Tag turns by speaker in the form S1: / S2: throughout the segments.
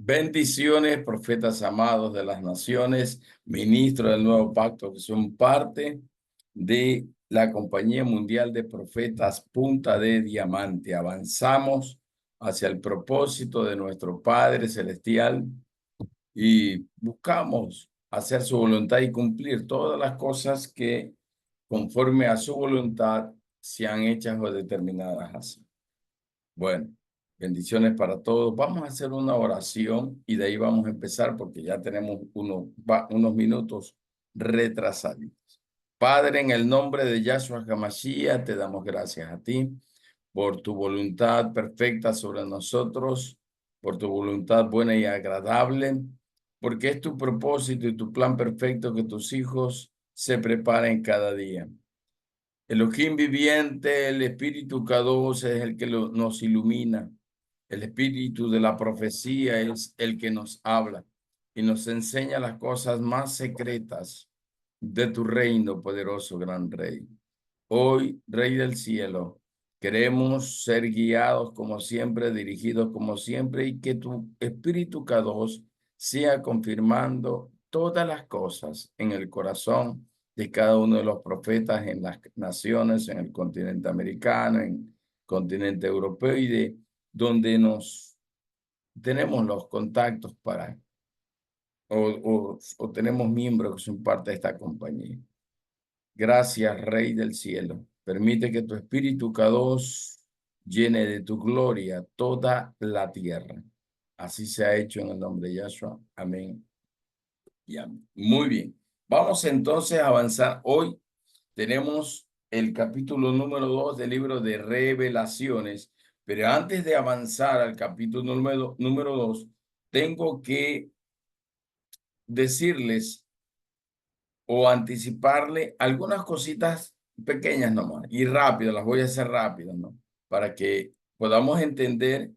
S1: Bendiciones, profetas amados de las naciones, ministros del nuevo pacto, que son parte de la Compañía Mundial de Profetas Punta de Diamante. Avanzamos hacia el propósito de nuestro Padre Celestial y buscamos hacer su voluntad y cumplir todas las cosas que conforme a su voluntad sean hechas o determinadas así. Bueno, bendiciones para todos. Vamos a hacer una oración y de ahí vamos a empezar porque ya tenemos unos minutos retrasados. Padre, en el nombre de Yahshua HaMashiach, te damos gracias a ti por tu voluntad perfecta sobre nosotros, por tu voluntad buena y agradable, porque es tu propósito y tu plan perfecto que tus hijos se preparen cada día. Elohim viviente, el Espíritu Kadosh es el que nos ilumina. El Espíritu de la profecía es el que nos habla y nos enseña las cosas más secretas de tu reino, poderoso gran Rey. Hoy, Rey del cielo, queremos ser guiados como siempre, dirigidos como siempre, y que tu Espíritu Kadosh sea confirmando todas las cosas en el corazón de cada uno de los profetas en las naciones, en el continente americano, en el continente europeo y de donde tenemos los contactos para, o tenemos miembros que son parte de esta compañía. Gracias, Rey del cielo. Permite que tu Espíritu Kadosh llene de tu gloria toda la tierra. Así se ha hecho en el nombre de Yahshua. Amén y amén. Muy bien. Vamos entonces a avanzar. Hoy tenemos el capítulo número 2 del libro de Revelaciones, pero antes de avanzar al capítulo número 2, tengo que decirles o anticiparle algunas cositas pequeñas nomás y rápido, las voy a hacer rápido, ¿no? Para que podamos entender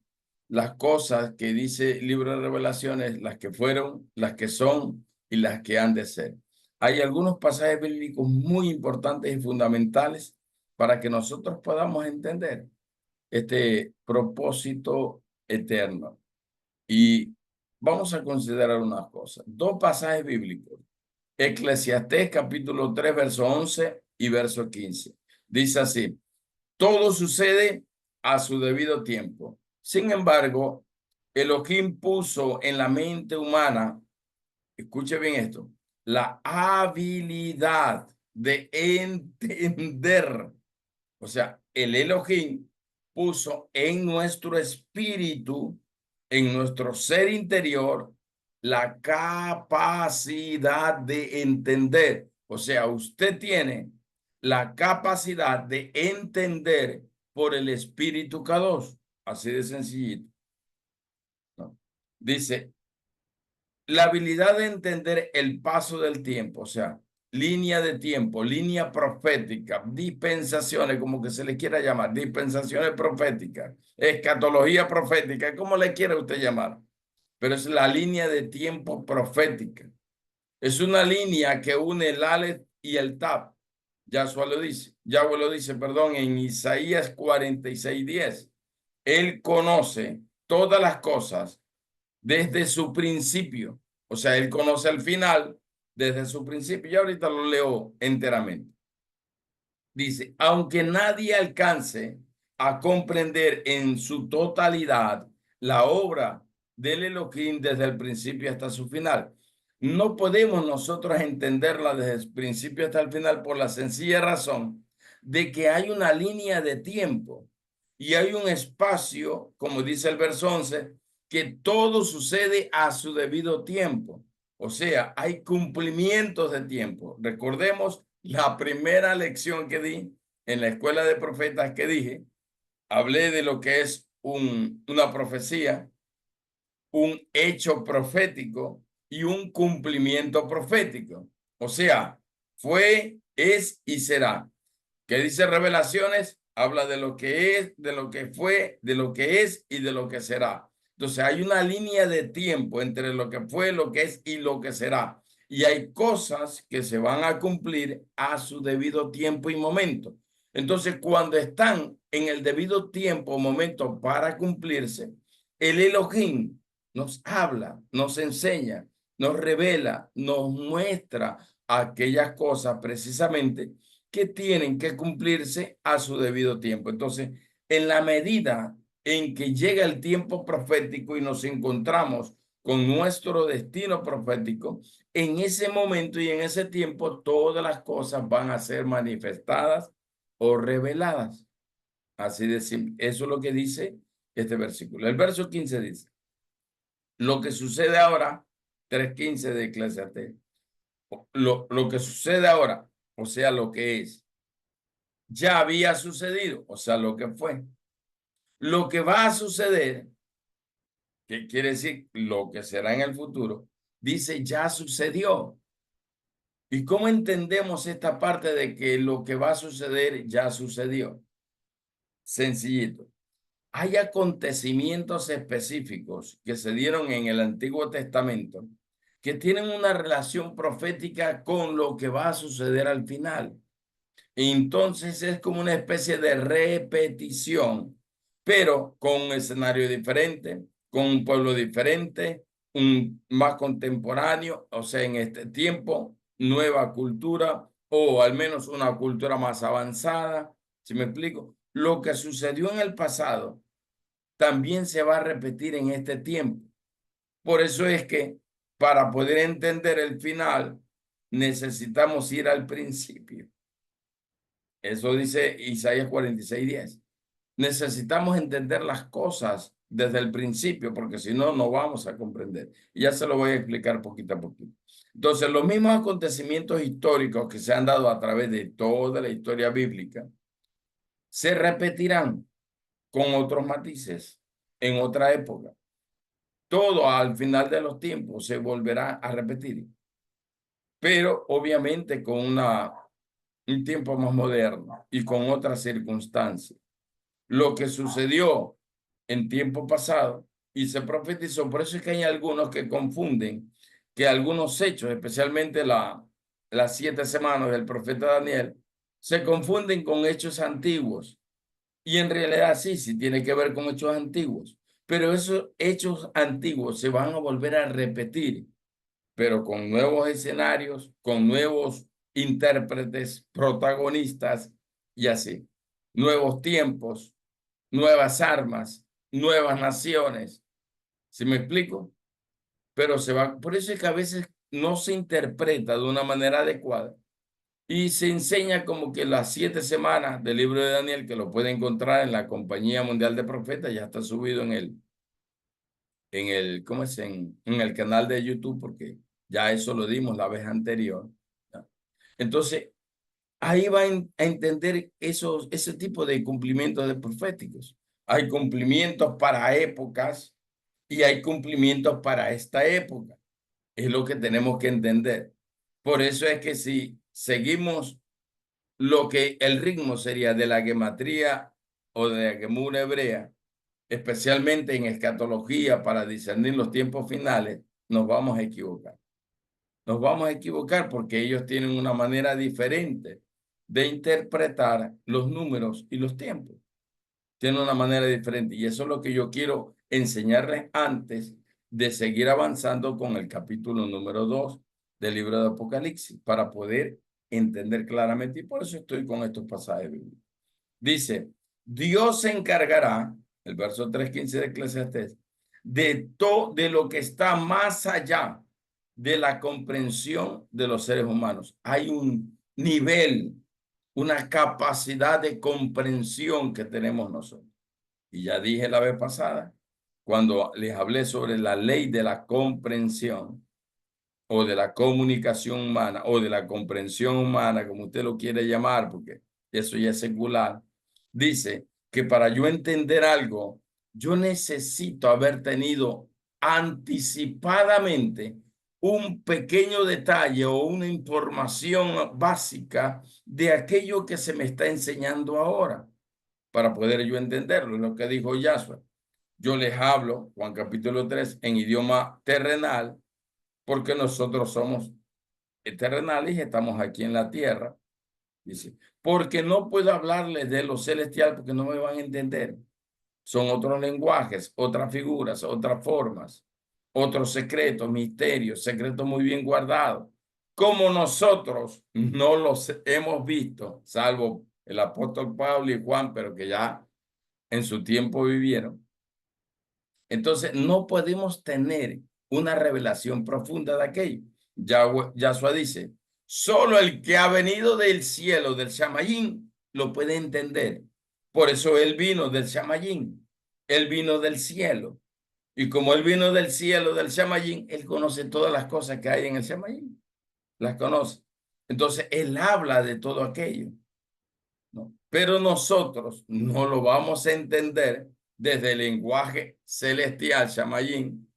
S1: las cosas que dice el libro de Revelaciones, las que fueron, las que son y las que han de ser. Hay algunos pasajes bíblicos muy importantes y fundamentales para que nosotros podamos entender este propósito eterno. Y vamos a considerar unas cosas. Dos pasajes bíblicos. Eclesiastés capítulo 3, verso 11 y verso 15. Dice así: todo sucede a su debido tiempo. Sin embargo, Elohim puso en la mente humana, escuche bien esto, la habilidad de entender. O sea, el Elohim puso en nuestro espíritu, en nuestro ser interior, la capacidad de entender. O sea, usted tiene la capacidad de entender por el Espíritu Kadosh. Así de sencillito, ¿no? Dice, la habilidad de entender el paso del tiempo, o sea, línea de tiempo, línea profética, dispensaciones, como que se le quiera llamar, dispensaciones proféticas, escatología profética, como le quiera usted llamar, pero es la línea de tiempo profética. Es una línea que une el Aleph y el Tab. Yahweh lo dice, perdón, en Isaías 46:10. Él conoce todas las cosas desde su principio. O sea, él conoce el final desde su principio. Y ahorita lo leo enteramente. Dice, aunque nadie alcance a comprender en su totalidad la obra del Elohim desde el principio hasta su final, no podemos nosotros entenderla desde el principio hasta el final por la sencilla razón de que hay una línea de tiempo y hay un espacio, como dice el verso 11, que todo sucede a su debido tiempo. O sea, hay cumplimientos de tiempo. Recordemos la primera lección que di en la escuela de profetas que dije, hablé de lo que es una profecía, un hecho profético y un cumplimiento profético. O sea, fue, es y será. ¿Qué dice Revelaciones? Habla de lo que es, de lo que fue, de lo que es y de lo que será. Entonces hay una línea de tiempo entre lo que fue, lo que es y lo que será. Y hay cosas que se van a cumplir a su debido tiempo y momento. Entonces, cuando están en el debido tiempo o momento para cumplirse, el Elohim nos habla, nos enseña, nos revela, nos muestra aquellas cosas precisamente que tienen que cumplirse a su debido tiempo. Entonces, en la medida en que llega el tiempo profético y nos encontramos con nuestro destino profético, en ese momento y en ese tiempo todas las cosas van a ser manifestadas o reveladas. Así de simple. Eso es lo que dice este versículo. El verso 15 dice, lo que sucede ahora, 3:15 de Eclesiastés, lo que sucede ahora, o sea, lo que es, ya había sucedido, o sea, lo que fue. Lo que va a suceder, que quiere decir lo que será en el futuro, dice ya sucedió. ¿Y cómo entendemos esta parte de que lo que va a suceder ya sucedió? Sencillito. Hay acontecimientos específicos que se dieron en el Antiguo Testamento que tienen una relación profética con lo que va a suceder al final. Entonces es como una especie de repetición, pero con un escenario diferente, con un pueblo diferente, un más contemporáneo, o sea, en este tiempo, nueva cultura o al menos una cultura más avanzada. ¿Sí me explico? Lo que sucedió en el pasado también se va a repetir en este tiempo. Por eso es que para poder entender el final necesitamos ir al principio. Eso dice Isaías 46:10. Necesitamos entender las cosas desde el principio, porque si no, no vamos a comprender. Y ya se lo voy a explicar poquito a poquito. Entonces, los mismos acontecimientos históricos que se han dado a través de toda la historia bíblica se repetirán con otros matices en otra época. Todo al final de los tiempos se volverá a repetir, pero obviamente con un tiempo más moderno y con otras circunstancias. Lo que sucedió en tiempo pasado y se profetizó. Por eso es que hay algunos que confunden que algunos hechos, especialmente las 7 semanas del profeta Daniel, se confunden con hechos antiguos. Y en realidad sí, sí tiene que ver con hechos antiguos. Pero esos hechos antiguos se van a volver a repetir, pero con nuevos escenarios, con nuevos intérpretes, protagonistas y así. Nuevos tiempos, nuevas armas, nuevas naciones. ¿Sí me explico? Pero se va, por eso es que a veces no se interpreta de una manera adecuada y se enseña como que las 7 semanas del libro de Daniel, que lo puede encontrar en la Compañía Mundial de Profetas, ya está subido ¿cómo es? En el canal de YouTube, porque ya eso lo dimos la vez anterior. ¿Ya? Entonces, ahí va a entender ese tipo de cumplimientos de proféticos. Hay cumplimientos para épocas y hay cumplimientos para esta época. Es lo que tenemos que entender. Por eso es que si seguimos lo que el ritmo sería de la gematría o de la gemura hebrea, especialmente en escatología para discernir los tiempos finales, nos vamos a equivocar. Nos vamos a equivocar porque ellos tienen una manera diferente de interpretar los números y los tiempos. Tienen una manera diferente y eso es lo que yo quiero enseñarles antes de seguir avanzando con el capítulo número 2 del libro de Apocalipsis para poder entender claramente y por eso estoy con estos pasajes bíblicos. Dice, Dios se encargará, el verso 3:15 de Eclesiastés, de lo que está más allá de la comprensión de los seres humanos. Hay un nivel, una capacidad de comprensión que tenemos nosotros. Y ya dije la vez pasada, cuando les hablé sobre la ley de la comprensión o de la comunicación humana o de la comprensión humana, como usted lo quiere llamar, porque eso ya es secular, dice que para yo entender algo, yo necesito haber tenido anticipadamente un pequeño detalle o una información básica de aquello que se me está enseñando ahora, para poder yo entenderlo. Lo que dijo Yahshua. Yo les hablo, Juan capítulo 3, en idioma terrenal, porque nosotros somos terrenales y estamos aquí en la tierra. Dice, porque no puedo hablarles de lo celestial porque no me van a entender. Son otros lenguajes, otras figuras, otras formas. otros secretos, misterios, secretos muy bien guardados, como nosotros no los hemos visto, salvo el apóstol Pablo y Juan, pero que ya en su tiempo vivieron. Entonces, no podemos tener una revelación profunda de aquello. Yahshua dice, solo el que ha venido del cielo, del Shamayín, lo puede entender. Por eso él vino del Shamayín, él vino del cielo. Y como él vino del cielo, del Shamayín, él conoce todas las cosas que hay en el Shamayín, las conoce. Entonces, él habla de todo aquello, ¿no? Pero nosotros no lo vamos a entender desde el lenguaje celestial, Shamayín.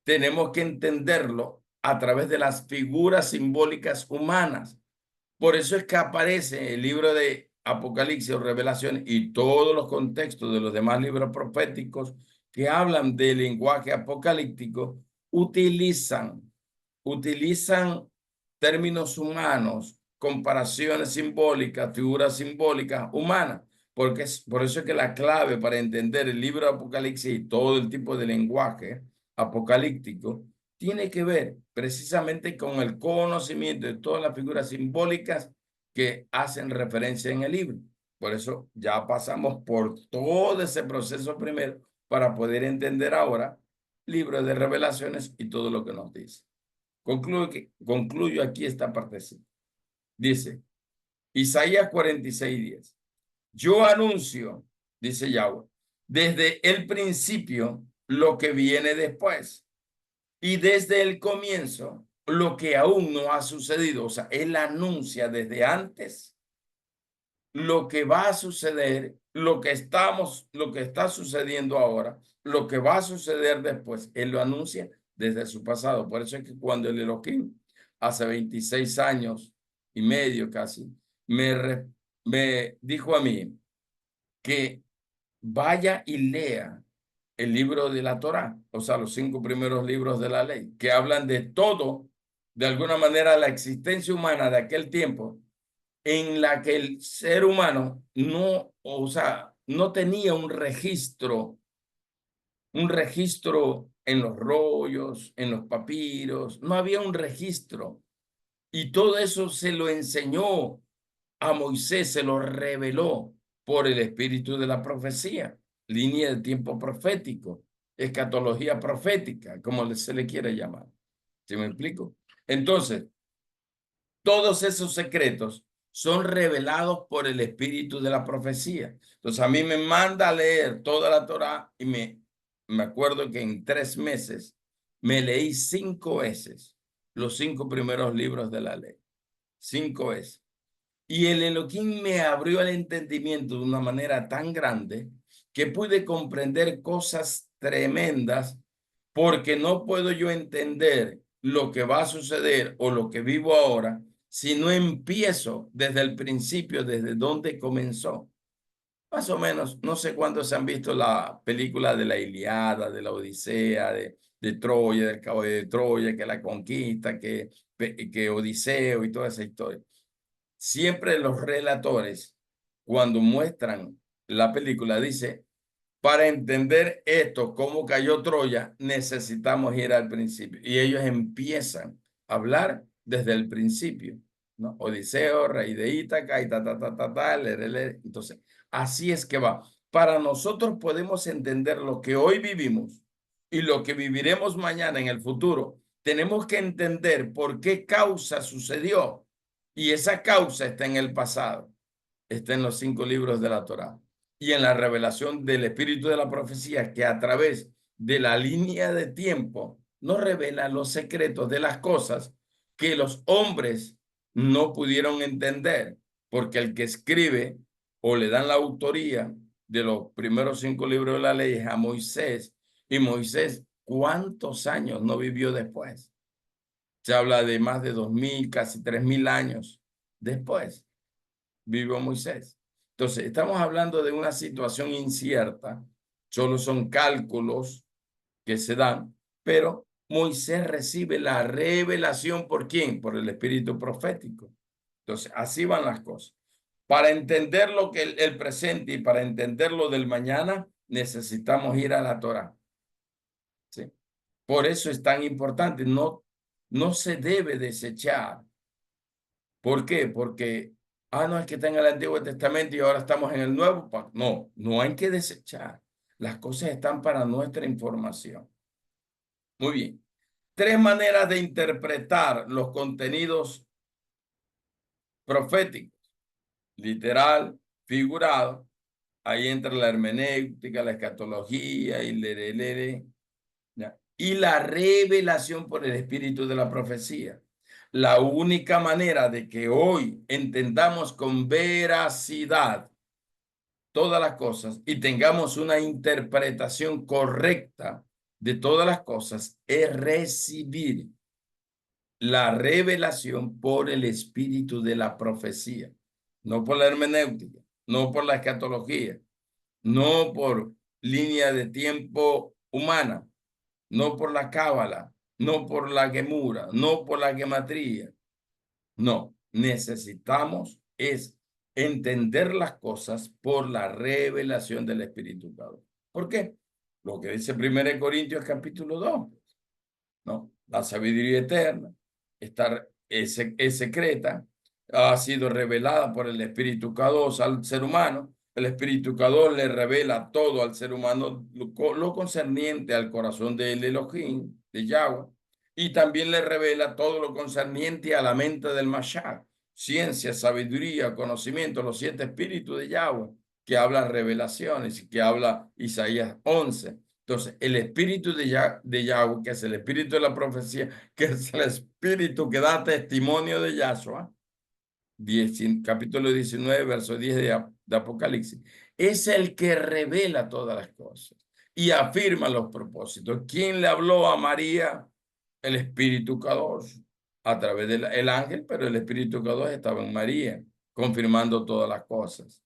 S1: Tenemos que entenderlo a través de las figuras simbólicas humanas. Por eso es que aparece el libro de Apocalipsis o Revelación y todos los contextos de los demás libros proféticos que hablan del lenguaje apocalíptico, utilizan términos humanos, comparaciones simbólicas, figuras simbólicas humanas, porque por eso es que la clave para entender el libro de Apocalipsis y todo el tipo de lenguaje apocalíptico tiene que ver precisamente con el conocimiento de todas las figuras simbólicas que hacen referencia en el libro. Por eso ya pasamos por todo ese proceso primero para poder entender ahora libro de revelaciones y todo lo que nos dice. Concluyo aquí esta partecita. Dice, Isaías 46:10. Yo anuncio, dice Yahweh, desde el principio lo que viene después y desde el comienzo lo que aún no ha sucedido. O sea, él anuncia desde antes lo que va a suceder, lo que está sucediendo ahora, lo que va a suceder después. Él lo anuncia desde su pasado. Por eso es que cuando el Elohim, hace 26 años y medio casi, me dijo a mí que vaya y lea el libro de la Torá, o sea, los 5 primeros libros de la ley, que hablan de todo, de alguna manera, la existencia humana de aquel tiempo, en la que el ser humano no, o sea, no tenía un registro en los rollos, en los papiros, no había un registro. Y todo eso se lo enseñó a Moisés, se lo reveló por el espíritu de la profecía, línea de tiempo profético, escatología profética, como se le quiere llamar. ¿Sí me explico? Entonces, todos esos secretos son revelados por el espíritu de la profecía. Entonces, a mí me manda a leer toda la Torá y me acuerdo que en 3 meses me leí 5 veces los 5 primeros libros de la ley. 5 veces. Y el Elohim me abrió el entendimiento de una manera tan grande que pude comprender cosas tremendas porque no puedo yo entender lo que va a suceder o lo que vivo ahora si no empiezo desde el principio, desde donde comenzó. Más o menos, no sé cuántos han visto la película de la Ilíada, de la Odisea, de Troya, del cabo de Troya, que la conquista, que Odiseo y toda esa historia. Siempre los relatores, cuando muestran la película, dice, para entender esto, cómo cayó Troya, necesitamos ir al principio. Y ellos empiezan a hablar desde el principio, ¿no? Odiseo, rey de Ítaca, y Entonces, así es que va. Para nosotros podemos entender lo que hoy vivimos y lo que viviremos mañana en el futuro. Tenemos que entender por qué causa sucedió. Y esa causa está en el pasado, está en los 5 libros de la Torá y en la revelación del espíritu de la profecía que a través de la línea de tiempo nos revela los secretos de las cosas que los hombres no pudieron entender, porque el que escribe o le dan la autoría de los primeros 5 libros de la ley es a Moisés, y Moisés, ¿cuántos años no vivió después? Se habla de más de 2000, casi 3000 años después vivió Moisés. Entonces, estamos hablando de una situación incierta, solo son cálculos que se dan, pero Moisés recibe la revelación ¿por quién? Por el espíritu profético. Entonces, así van las cosas. Para entender lo que el presente y para entender lo del mañana, necesitamos ir a la Torá. ¿Sí? Por eso es tan importante. No se debe desechar. ¿Por qué? Porque, no, es que está en el Antiguo Testamento y ahora estamos en el Nuevo Pacto. No, no hay que desechar. Las cosas están para nuestra información. Muy bien. Tres maneras de interpretar los contenidos proféticos: literal, figurado. Ahí entra la hermenéutica, la escatología y la revelación por el espíritu de la profecía. La única manera de que hoy entendamos con veracidad todas las cosas y tengamos una interpretación correcta de todas las cosas es recibir la revelación por el espíritu de la profecía, no por la hermenéutica, no por la escatología, no por línea de tiempo humana, no por la cábala, no por la gemura, no por la gematría. No, necesitamos es entender las cosas por la revelación del Espíritu Santo. ¿Por qué? Lo que dice 1 Corintios capítulo 2, ¿no? La sabiduría eterna es secreta, ha sido revelada por el Espíritu K2 al ser humano. El Espíritu K2 le revela todo al ser humano, lo concerniente al corazón del Elohim, de Yahweh, y también le revela todo lo concerniente a la mente del Mashiach, ciencia, sabiduría, conocimiento, los 7 espíritus de Yahweh, que habla revelaciones y que habla Isaías 11. Entonces, el espíritu de Yahweh, que es el espíritu de la profecía, que es el espíritu que da testimonio de Yahshua, capítulo 19, verso 10 de Apocalipsis, es el que revela todas las cosas y afirma los propósitos. ¿Quién le habló a María? El Espíritu Kadosh, a través del ángel, pero el Espíritu Kadosh estaba en María, confirmando todas las cosas.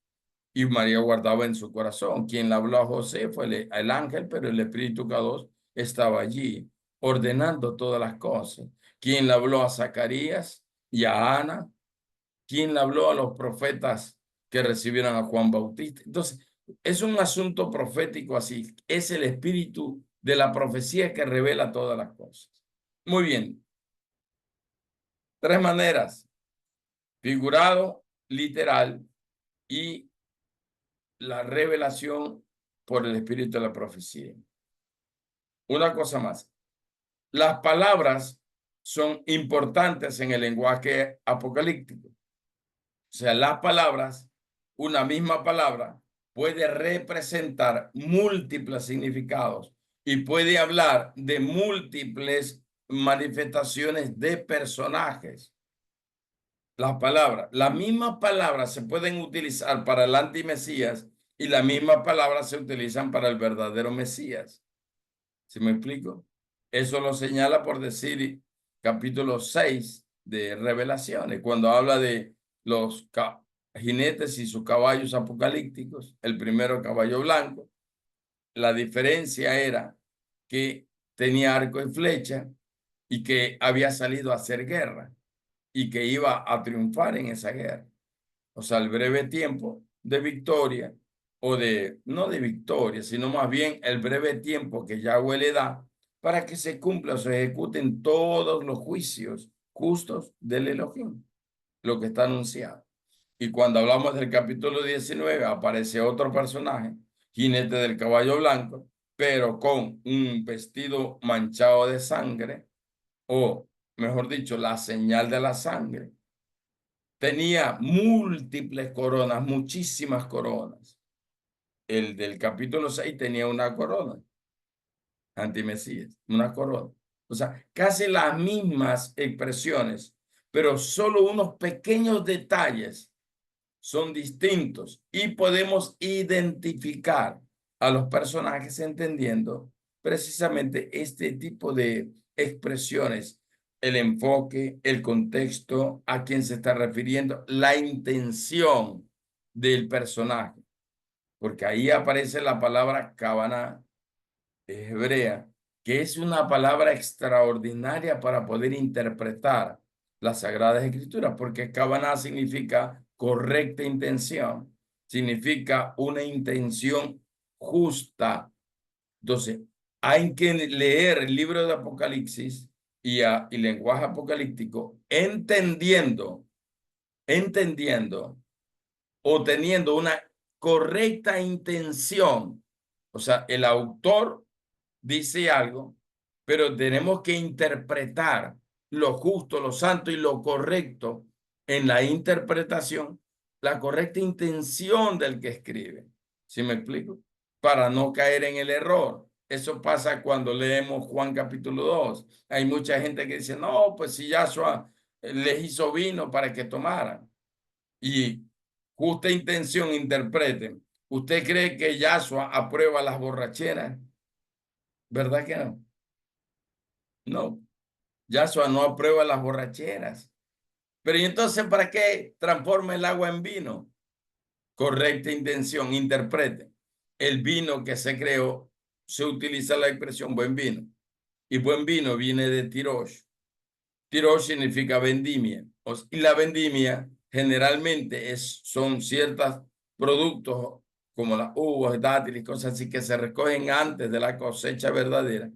S1: Y María guardaba en su corazón. Quien le habló a José fue el ángel, pero el Espíritu K2 estaba allí, ordenando todas las cosas. Quien le habló a Zacarías y a Ana, quien le habló a los profetas que recibieron a Juan Bautista. Entonces, es un asunto profético así. Es el espíritu de la profecía que revela todas las cosas. Muy bien. Tres maneras: figurado, literal y la revelación por el espíritu de la profecía. Una cosa más, las palabras son importantes en el lenguaje apocalíptico. O sea, las palabras, una misma palabra, puede representar múltiples significados y puede hablar de múltiples manifestaciones de personajes. Las mismas palabras se pueden utilizar para el antimesías y las mismas palabras se utilizan para el verdadero Mesías. ¿Sí me explico? Eso lo señala por decir capítulo 6 de Revelaciones, cuando habla de los jinetes y sus caballos apocalípticos. El primero, caballo blanco. La diferencia era que tenía arco y flecha y que había salido a hacer guerra y que iba a triunfar en esa guerra. O sea, el breve tiempo de victoria, no de victoria, sino más bien el breve tiempo que Yahweh le da para que se cumpla o se ejecuten todos los juicios justos del Elohim, lo que está anunciado. Y cuando hablamos del capítulo 19, aparece otro personaje, jinete del caballo blanco, pero con un vestido manchado de sangre, o mejor dicho, la señal de la sangre. Tenía múltiples coronas, muchísimas coronas. El del capítulo 6 tenía una corona, antimesías, una corona. O sea, casi las mismas expresiones, pero solo unos pequeños detalles son distintos y podemos identificar a los personajes entendiendo precisamente este tipo de expresiones, el enfoque, el contexto, a quién se está refiriendo, la intención del personaje, porque ahí aparece la palabra Kavaná, hebrea, que es una palabra extraordinaria para poder interpretar las Sagradas Escrituras, porque Kavaná significa correcta intención, significa una intención justa. Entonces, Hay que leer el libro de Apocalipsis y lenguaje apocalíptico entendiendo o teniendo una correcta intención. O sea, el autor dice algo, pero tenemos que interpretar lo justo, lo santo y lo correcto en la interpretación, la correcta intención del que escribe. ¿Sí me explico? Para no caer en el error. Eso pasa cuando leemos Juan capítulo 2. Hay mucha gente que dice, no, pues si Yahshua les hizo vino para que tomaran. Y justa intención interpreten. ¿Usted cree que Yahshua aprueba las borracheras? ¿Verdad que no? No, Yahshua no aprueba las borracheras. Pero ¿y entonces para qué transforma el agua en vino? Correcta intención, interprete. El vino que se creó, se utiliza la expresión buen vino. Y buen vino viene de Tirosh. Tirosh significa vendimia. Y la vendimia generalmente son ciertos productos como las uvas, dátiles, cosas así que se recogen antes de la cosecha verdadera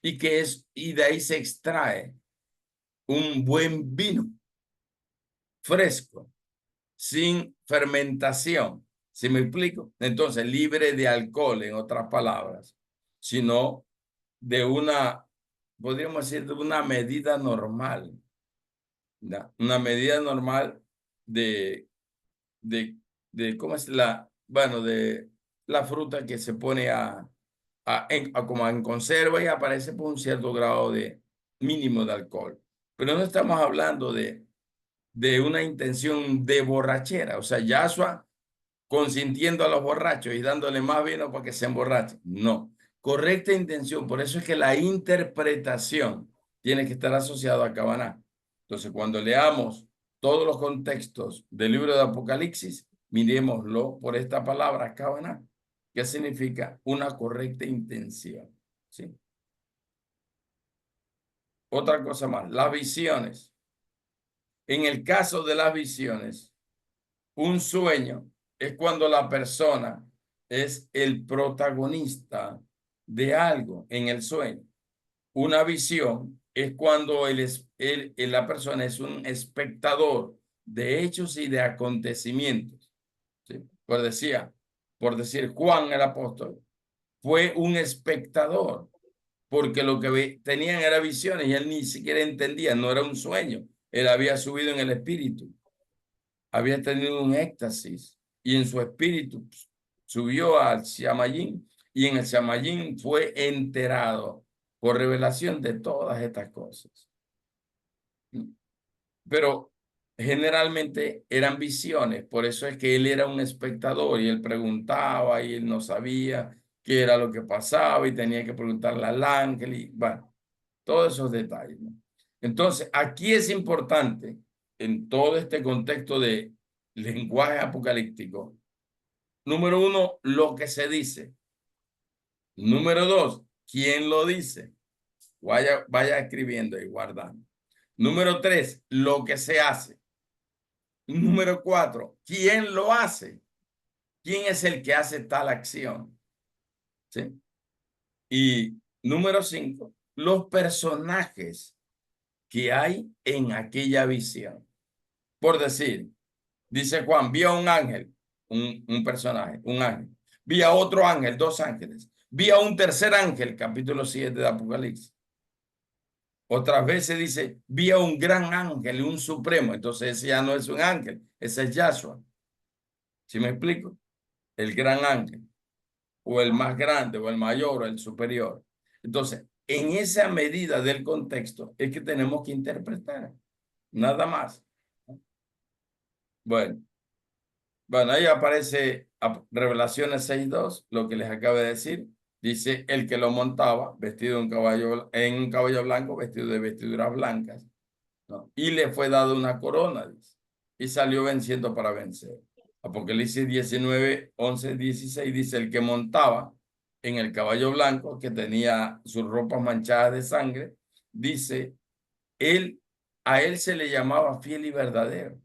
S1: y de ahí se extrae un buen vino fresco, sin fermentación. ¿Sí me explico? Entonces, libre de alcohol, en otras palabras, sino de podríamos decir, de una medida normal, ¿ya? Una medida normal de, de, ¿cómo es bueno, de la fruta que se pone como en conserva y aparece por un cierto grado de mínimo de alcohol. Pero no estamos hablando de una intención de borrachera, o sea, Yahshua consintiendo a los borrachos y dándole más vino para que se emborrachen. No, correcta intención. Por eso es que la interpretación tiene que estar asociada a Cabaná. Entonces, cuando leamos todos los contextos del libro de Apocalipsis, miremoslo por esta palabra, Cabaná, que significa una correcta intención. ¿Sí? Otra cosa más, las visiones. En el caso de las visiones, un sueño es cuando la persona es el protagonista de algo en el sueño. Una visión es cuando la persona es un espectador de hechos y de acontecimientos. ¿Sí? Por decir, Juan el apóstol fue un espectador, porque lo que tenían era visiones y él ni siquiera entendía, no era un sueño, él había subido en el espíritu, había tenido un éxtasis y en su espíritu subió al Shamayín y en el Shamayín fue enterado por revelación de todas estas cosas. Pero generalmente eran visiones, por eso es que él era un espectador y él preguntaba y él no sabía qué era lo que pasaba y tenía que preguntarle al ángel y bueno, todos esos detalles, ¿no? Entonces, aquí es importante, en todo este contexto de lenguaje apocalíptico, número uno, lo que se dice. Número dos, quién lo dice. Vaya escribiendo y guardando. Número tres, lo que se hace. Número cuatro, quién lo hace. ¿Quién es el que hace tal acción? ¿Sí? Y número cinco, los personajes que hay en aquella visión. Por decir, dice Juan, vi a un ángel, un personaje, un ángel. Vi a otro ángel, dos ángeles. Vi a un tercer ángel, capítulo 7 de Apocalipsis. Otras veces dice, vi a un gran ángel y un supremo. Entonces ese ya no es un ángel, ese es Yahshua. ¿Sí me explico? El gran ángel, o el más grande, o el mayor, o el superior. Entonces, en esa medida del contexto es que tenemos que interpretar, nada más. Bueno. Bueno, ahí aparece Revelaciones 6:2, lo que les acabo de decir. Dice, el que lo montaba, vestido en un caballo blanco, vestido de vestiduras blancas, ¿no? Y le fue dado una corona, dice, y salió venciendo para vencer. Apocalipsis 19:11-16 dice, el que montaba en el caballo blanco, que tenía sus ropas manchadas de sangre, dice, él, a él se le llamaba fiel y verdadero.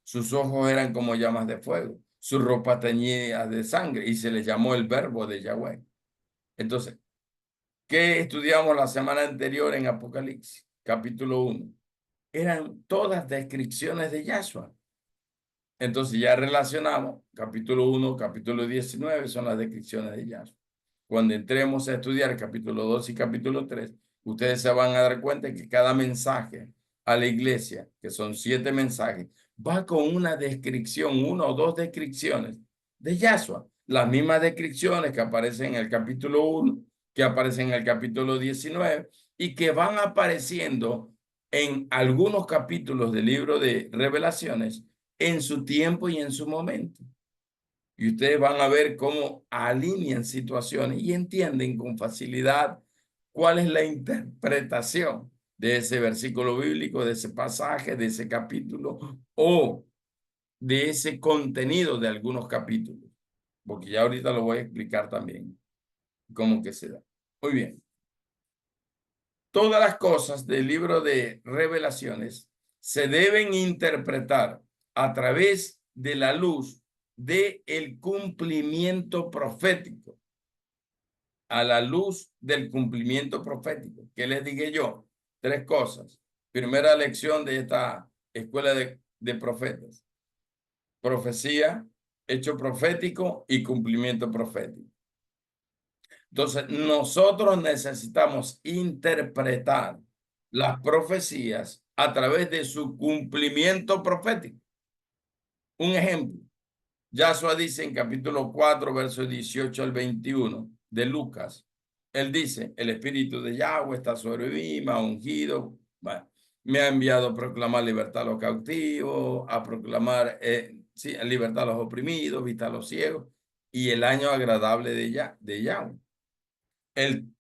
S1: Sus ojos eran como llamas de fuego, su ropa teñida de sangre y se le llamó el verbo de Yahweh. Entonces, ¿Qué estudiamos la semana anterior en Apocalipsis, capítulo 1? Eran todas descripciones de Yahshua. Entonces ya relacionamos capítulo 1, capítulo 19, son las descripciones de Yahshua. Cuando entremos a estudiar capítulo 2 y capítulo 3, ustedes se van a dar cuenta que cada mensaje a la iglesia, que son 7 mensajes, va con una descripción, 1 o 2 descripciones de Yahshua. Las mismas descripciones que aparecen en el capítulo 1, que aparecen en el capítulo 19 y que van apareciendo en algunos capítulos del libro de Revelaciones en su tiempo y en su momento. Y ustedes van a ver cómo alinean situaciones y entienden con facilidad cuál es la interpretación de ese versículo bíblico, de ese pasaje, de ese capítulo o de ese contenido de algunos capítulos. Porque ya ahorita lo voy a explicar también cómo que se da. Muy bien. Todas las cosas del libro de Revelaciones se deben interpretar a través de la luz del cumplimiento profético, a la luz del cumplimiento profético. ¿Qué les dije yo? 3 cosas. Primera lección de esta escuela de profetas. Profecía, hecho profético y cumplimiento profético. Entonces, nosotros necesitamos interpretar las profecías a través de su cumplimiento profético. Un ejemplo, Yahshua dice en capítulo 4, versos 18 al 21 de Lucas, él dice, el Espíritu de Yahweh está sobre mí, me ha ungido, me ha enviado a proclamar libertad a los cautivos, a proclamar libertad a los oprimidos, vista a los ciegos, y el año agradable de Yahweh. Él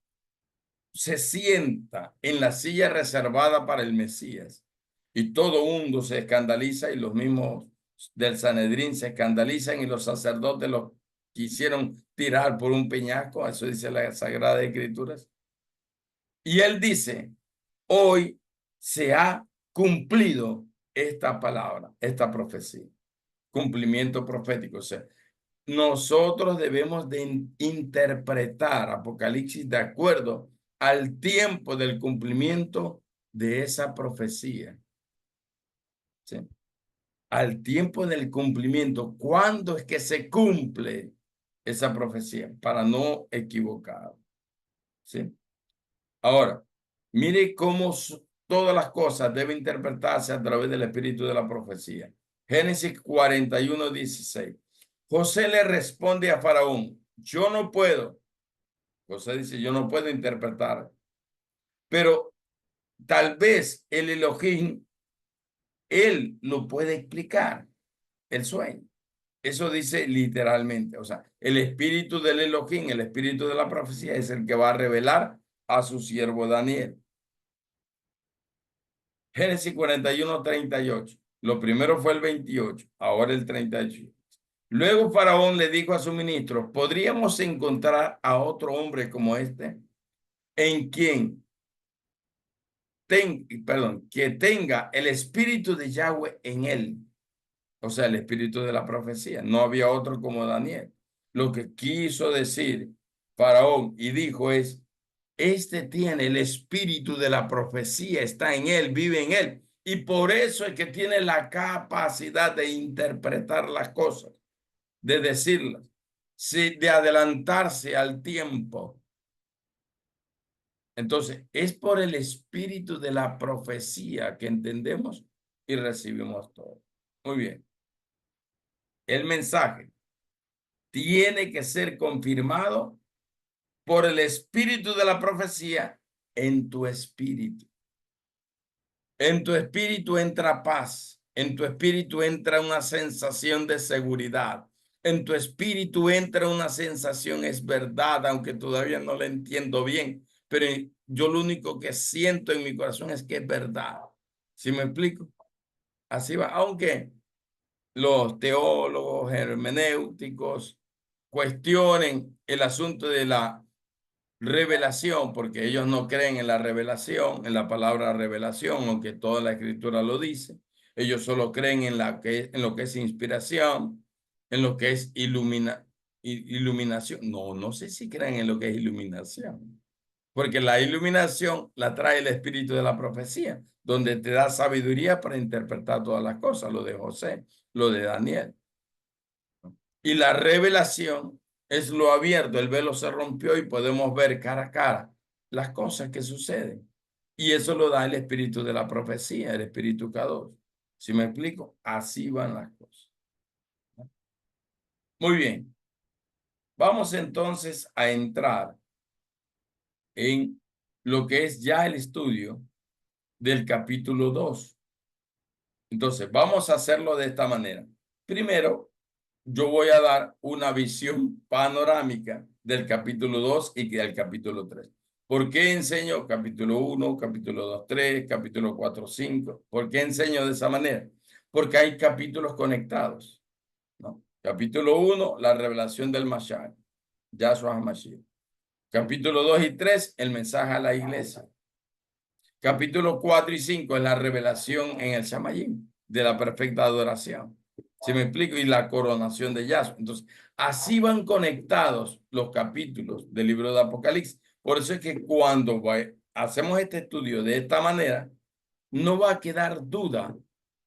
S1: se sienta en la silla reservada para el Mesías y todo mundo se escandaliza y los mismos del Sanedrín se escandalizan y los sacerdotes los quisieron tirar por un peñasco, eso dice la Sagrada Escrituras. Y él dice, hoy se ha cumplido esta palabra, esta profecía, cumplimiento profético. O sea, nosotros debemos de interpretar Apocalipsis de acuerdo al tiempo del cumplimiento de esa profecía. ¿Sí? Al tiempo del cumplimiento, ¿cuándo es que se cumple esa profecía? Para no equivocar. ¿Sí? Ahora, mire cómo todas las cosas deben interpretarse a través del espíritu de la profecía. Génesis 41, 16. José le responde a Faraón, yo no puedo. José dice, yo no puedo interpretar. Pero tal vez el Elohim, él lo puede explicar, el sueño. Eso dice literalmente. O sea, el espíritu del Elohim, el espíritu de la profecía, es el que va a revelar a su siervo Daniel. Génesis 41, 38. Lo primero fue el 28, ahora el 38. Luego Faraón le dijo a su ministro, ¿podríamos encontrar a otro hombre como este? En quien que tenga el espíritu de Yahweh en él. O sea, el espíritu de la profecía. No había otro como Daniel. Lo que quiso decir Faraón y dijo es, este tiene el espíritu de la profecía, está en él, vive en él. Y por eso es que tiene la capacidad de interpretar las cosas, de decirlas, de adelantarse al tiempo. Entonces, es por el espíritu de la profecía que entendemos y recibimos todo. Muy bien. El mensaje tiene que ser confirmado por el espíritu de la profecía en tu espíritu. En tu espíritu entra paz, en tu espíritu entra una sensación de seguridad, en tu espíritu entra una sensación, es verdad, aunque todavía no la entiendo bien, pero yo lo único que siento en mi corazón es que es verdad. ¿Sí me explico? Así va, aunque los teólogos hermenéuticos cuestionen el asunto de la revelación, porque ellos no creen en la revelación, en la palabra revelación, aunque toda la escritura lo dice. Ellos solo creen en lo que es inspiración, en lo que es iluminación. No, no sé si creen en lo que es iluminación. Porque la iluminación la trae el espíritu de la profecía, donde te da sabiduría para interpretar todas las cosas, lo de José, lo de Daniel. Y la revelación es lo abierto, el velo se rompió y podemos ver cara a cara las cosas que suceden. Y eso lo da el espíritu de la profecía, el espíritu K2. ¿Sí me explico? Así van las cosas. Muy bien. Vamos entonces a entrar en lo que es ya el estudio del capítulo 2. Entonces, vamos a hacerlo de esta manera. Primero, yo voy a dar una visión panorámica del capítulo 2 y del capítulo 3. ¿Por qué enseño capítulo 1, capítulo 2, 3, capítulo 4, 5? ¿Por qué enseño de esa manera? Porque hay capítulos conectados, ¿no? Capítulo 1, la revelación del Mashiach, Yahshua HaMashiach. Capítulo 2 y 3, el mensaje a la iglesia. Capítulo 4 y 5 es la revelación en el Shamayim de la perfecta adoración. ¿Sí me explico? Y la coronación de Yahshua. Entonces, así van conectados los capítulos del libro de Apocalipsis. Por eso es que cuando hacemos este estudio de esta manera, no va a quedar duda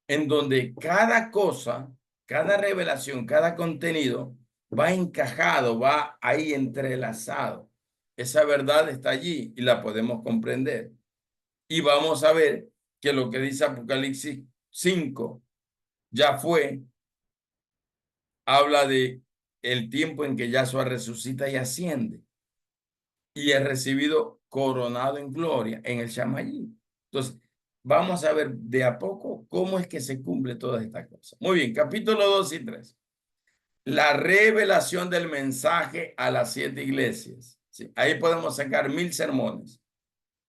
S1: en donde cada cosa, cada revelación, cada contenido va encajado, va ahí entrelazado. Esa verdad está allí y la podemos comprender. Y vamos a ver que lo que dice Apocalipsis 5 ya fue, habla de el tiempo en que Yahshua resucita y asciende y es recibido coronado en gloria en el Shamayim. Entonces, vamos a ver de a poco cómo es que se cumple toda esta cosa. Muy bien, capítulo 2 y 3. La revelación del mensaje a las 7 iglesias. Sí, ahí podemos sacar 1000 sermones,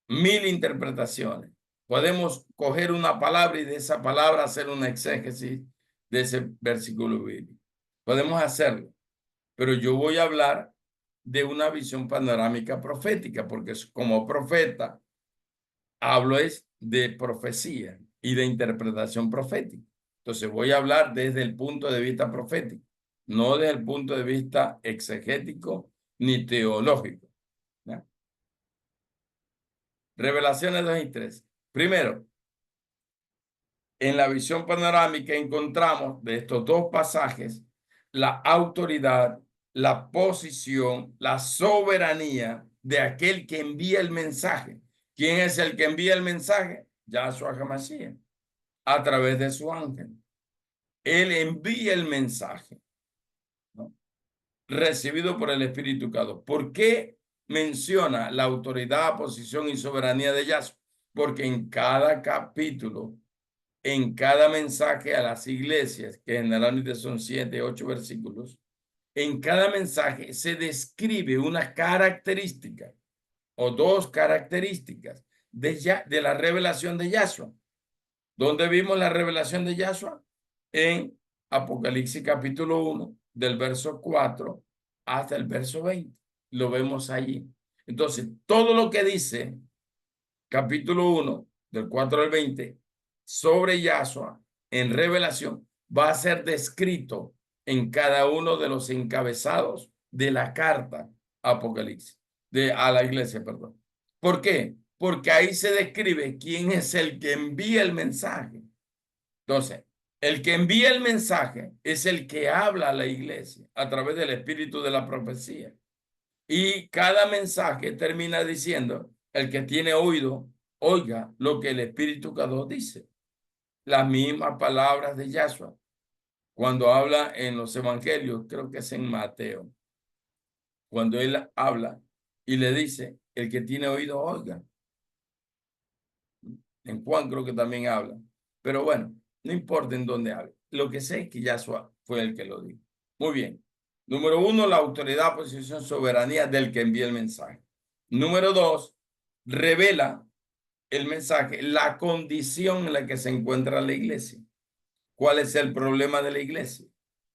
S1: 1000 interpretaciones. Podemos coger una palabra y de esa palabra hacer una exégesis de ese versículo bíblico. Podemos hacerlo, pero yo voy a hablar de una visión panorámica profética, porque como profeta hablo es de profecía y de interpretación profética. Entonces voy a hablar desde el punto de vista profético, no desde el punto de vista exegético ni teológico, ¿ya? Revelaciones 2 y 3. Primero, en la visión panorámica encontramos de estos dos pasajes la autoridad, la posición, la soberanía de aquel que envía el mensaje. ¿Quién es el que envía el mensaje? Yahshua HaMashiach, a través de su ángel. Él envía el mensaje, ¿no? Recibido por el Espíritu K2. ¿Por qué menciona la autoridad, posición y soberanía de Yahshua? Porque en cada capítulo, en cada mensaje a las iglesias, que generalmente son 7, 8 versículos, en cada mensaje se describe una característica o dos características de la revelación de Yahshua. ¿Dónde vimos la revelación de Yahshua? En Apocalipsis capítulo 1, del verso 4 hasta el verso 20. Lo vemos allí. Entonces, todo lo que dice capítulo 1, del 4 al 20, sobre Yahshua en revelación, va a ser descrito en cada uno de los encabezados de la carta Apocalipsis, a la iglesia, perdón. ¿Por qué? Porque ahí se describe quién es el que envía el mensaje. Entonces, el que envía el mensaje es el que habla a la iglesia a través del espíritu de la profecía. Y cada mensaje termina diciendo, el que tiene oído, oiga lo que el Espíritu K2 dice. Las mismas palabras de Yahshua. Cuando habla en los evangelios, creo que es en Mateo, cuando él habla y le dice, el que tiene oído, oiga. En Juan creo que también habla. Pero bueno, no importa en dónde hable. Lo que sé es que Yahshua fue el que lo dijo. Muy bien. Número 1, la autoridad, posición, soberanía del que envía el mensaje. Número 2, revela el mensaje, la condición en la que se encuentra la iglesia. ¿Cuál es el problema de la iglesia?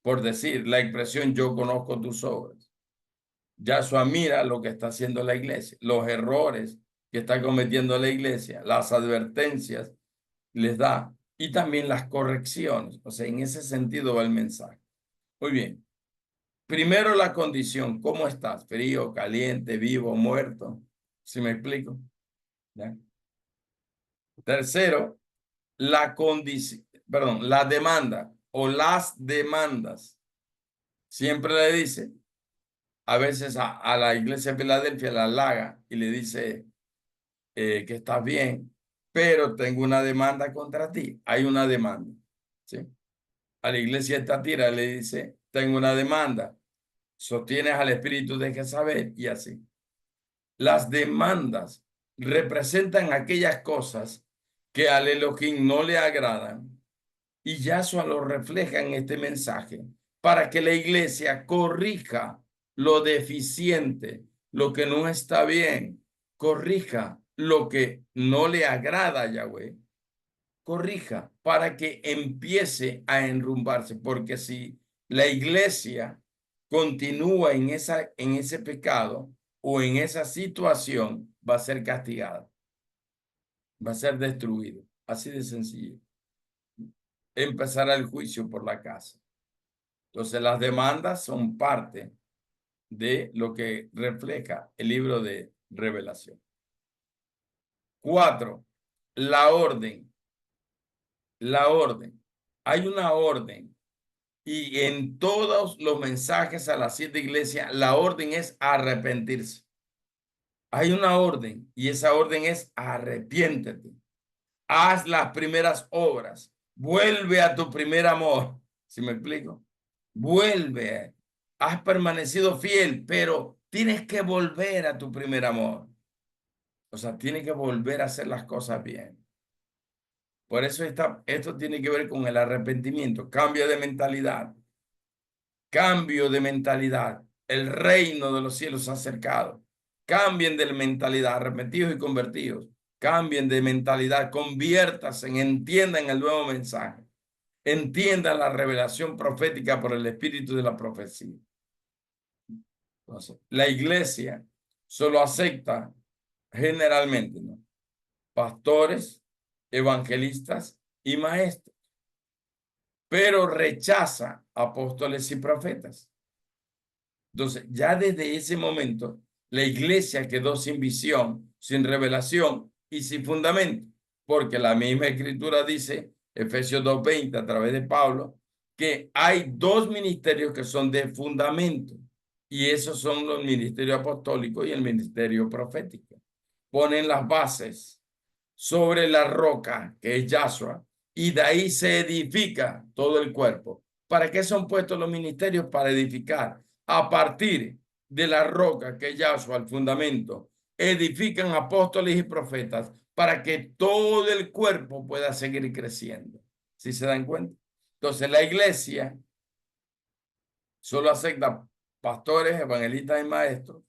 S1: Por decir, la expresión yo conozco tus obras. Yahshua mira lo que está haciendo la iglesia, los errores que está cometiendo la iglesia, las advertencias les da y también las correcciones. O sea, en ese sentido va el mensaje. Muy bien. Primero la condición, ¿cómo estás? Frío, caliente, vivo, muerto. ¿Sí me explico? ¿Ya? Tercero, la condición, perdón, la demanda o las demandas. Siempre le dice, a veces a la iglesia de Filadelfia la halaga y le dice que estás bien, pero tengo una demanda contra ti. Hay una demanda. ¿Sí? A la iglesia de Tatira le dice, tengo una demanda. Sostienes al Espíritu de Jezabel y así. Las demandas representan aquellas cosas que al Elohim no le agradan y Yahshua lo refleja en este mensaje para que la iglesia corrija lo deficiente, lo que no está bien, corrija lo que no le agrada a Yahweh, corrija para que empiece a enrumbarse, porque si la iglesia continúa en ese pecado o en esa situación, va a ser castigada, va a ser destruido, así de sencillo. Empezará el juicio por la casa. Entonces, las demandas son parte de lo que refleja el libro de Revelación. 4. La orden. La orden. Hay una orden. Y en todos los mensajes a las 7 iglesias, la orden es arrepentirse. Hay una orden y esa orden es arrepiéntete. Haz las primeras obras. Vuelve a tu primer amor. ¿Sí me explico? Vuelve. Has permanecido fiel, pero tienes que volver a tu primer amor. O sea, tienes que volver a hacer las cosas bien. Por eso esto tiene que ver con el arrepentimiento, cambio de mentalidad. Cambio de mentalidad. El reino de los cielos se ha acercado. Cambien de mentalidad, arrepentidos y convertidos. Cambien de mentalidad, conviértanse, entiendan el nuevo mensaje. Entiendan la revelación profética por el espíritu de la profecía. Entonces, la iglesia solo acepta generalmente, ¿no?, pastores, evangelistas y maestros, pero rechaza apóstoles y profetas. Entonces, ya desde ese momento, la iglesia quedó sin visión, sin revelación y sin fundamento, porque la misma escritura dice, Efesios 2:20, a través de Pablo, que hay dos ministerios que son de fundamento, y esos son los ministerios apostólicos y el ministerio profético. Ponen las bases sobre la roca, que es Yahshua, y de ahí se edifica todo el cuerpo. ¿Para qué son puestos los ministerios? Para edificar. A partir de la roca, que es Yahshua, el fundamento, edifican apóstoles y profetas para que todo el cuerpo pueda seguir creciendo. ¿Sí se dan cuenta? Entonces, la iglesia solo acepta pastores, evangelistas y maestros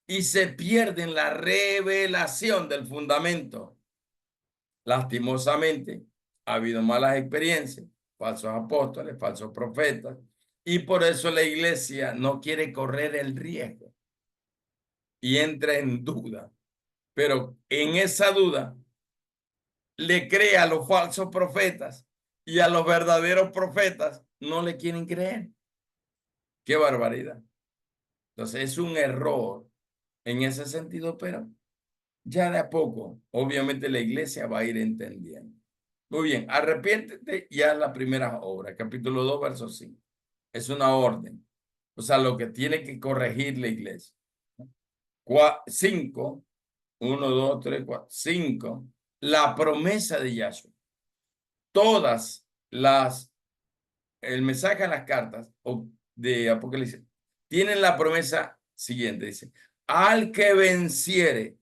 S1: y se pierde en la revelación del fundamento. Lastimosamente, ha habido malas experiencias, falsos apóstoles, falsos profetas, y por eso la iglesia no quiere correr el riesgo y entra en duda. Pero en esa duda le cree a los falsos profetas y a los verdaderos profetas no le quieren creer. ¡Qué barbaridad! Entonces es un error en ese sentido, pero ya de a poco, obviamente la iglesia va a ir entendiendo. Muy bien, arrepiéntete y haz la primera obra, capítulo 2, verso 5. Es una orden. O sea, lo que tiene que corregir la iglesia. 5, 1, 2, 3, 4, 5. La promesa de Yahshua. Todas el mensaje a las cartas de Apocalipsis tienen la promesa siguiente. Dice, al que venciere.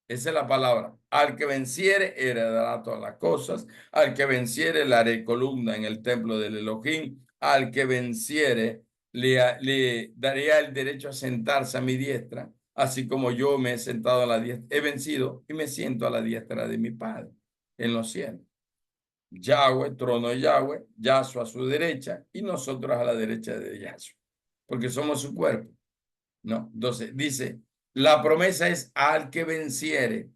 S1: Esa es la palabra. Al que venciere, heredará todas las cosas. Al que venciere, le haré columna en el templo del Elohim. Al que venciere, le daré el derecho a sentarse a mi diestra, así como yo me he sentado a la diestra, he vencido y me siento a la diestra de mi Padre en los cielos. Yahweh, trono de Yahweh, Yahshua a su derecha y nosotros a la derecha de Yahshua, porque somos su cuerpo, ¿no? Entonces, dice, la promesa es al que venciere.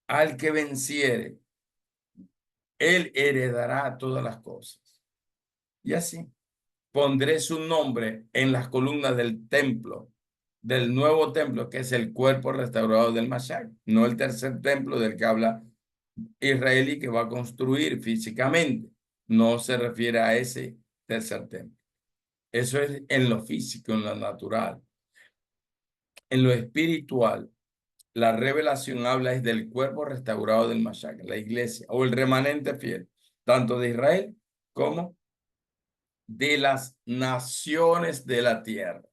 S1: Al que venciere, él heredará todas las cosas. Y así pondré su nombre en las columnas del templo del nuevo templo, que es el cuerpo restaurado del Mashiach, no el tercer templo del que habla Israel y que va a construir físicamente. No se refiere a ese tercer templo. Eso es en lo físico, en lo natural. En lo espiritual, la revelación habla es del cuerpo restaurado del Mashiach, la iglesia o el remanente fiel, tanto de Israel como de las naciones de la tierra.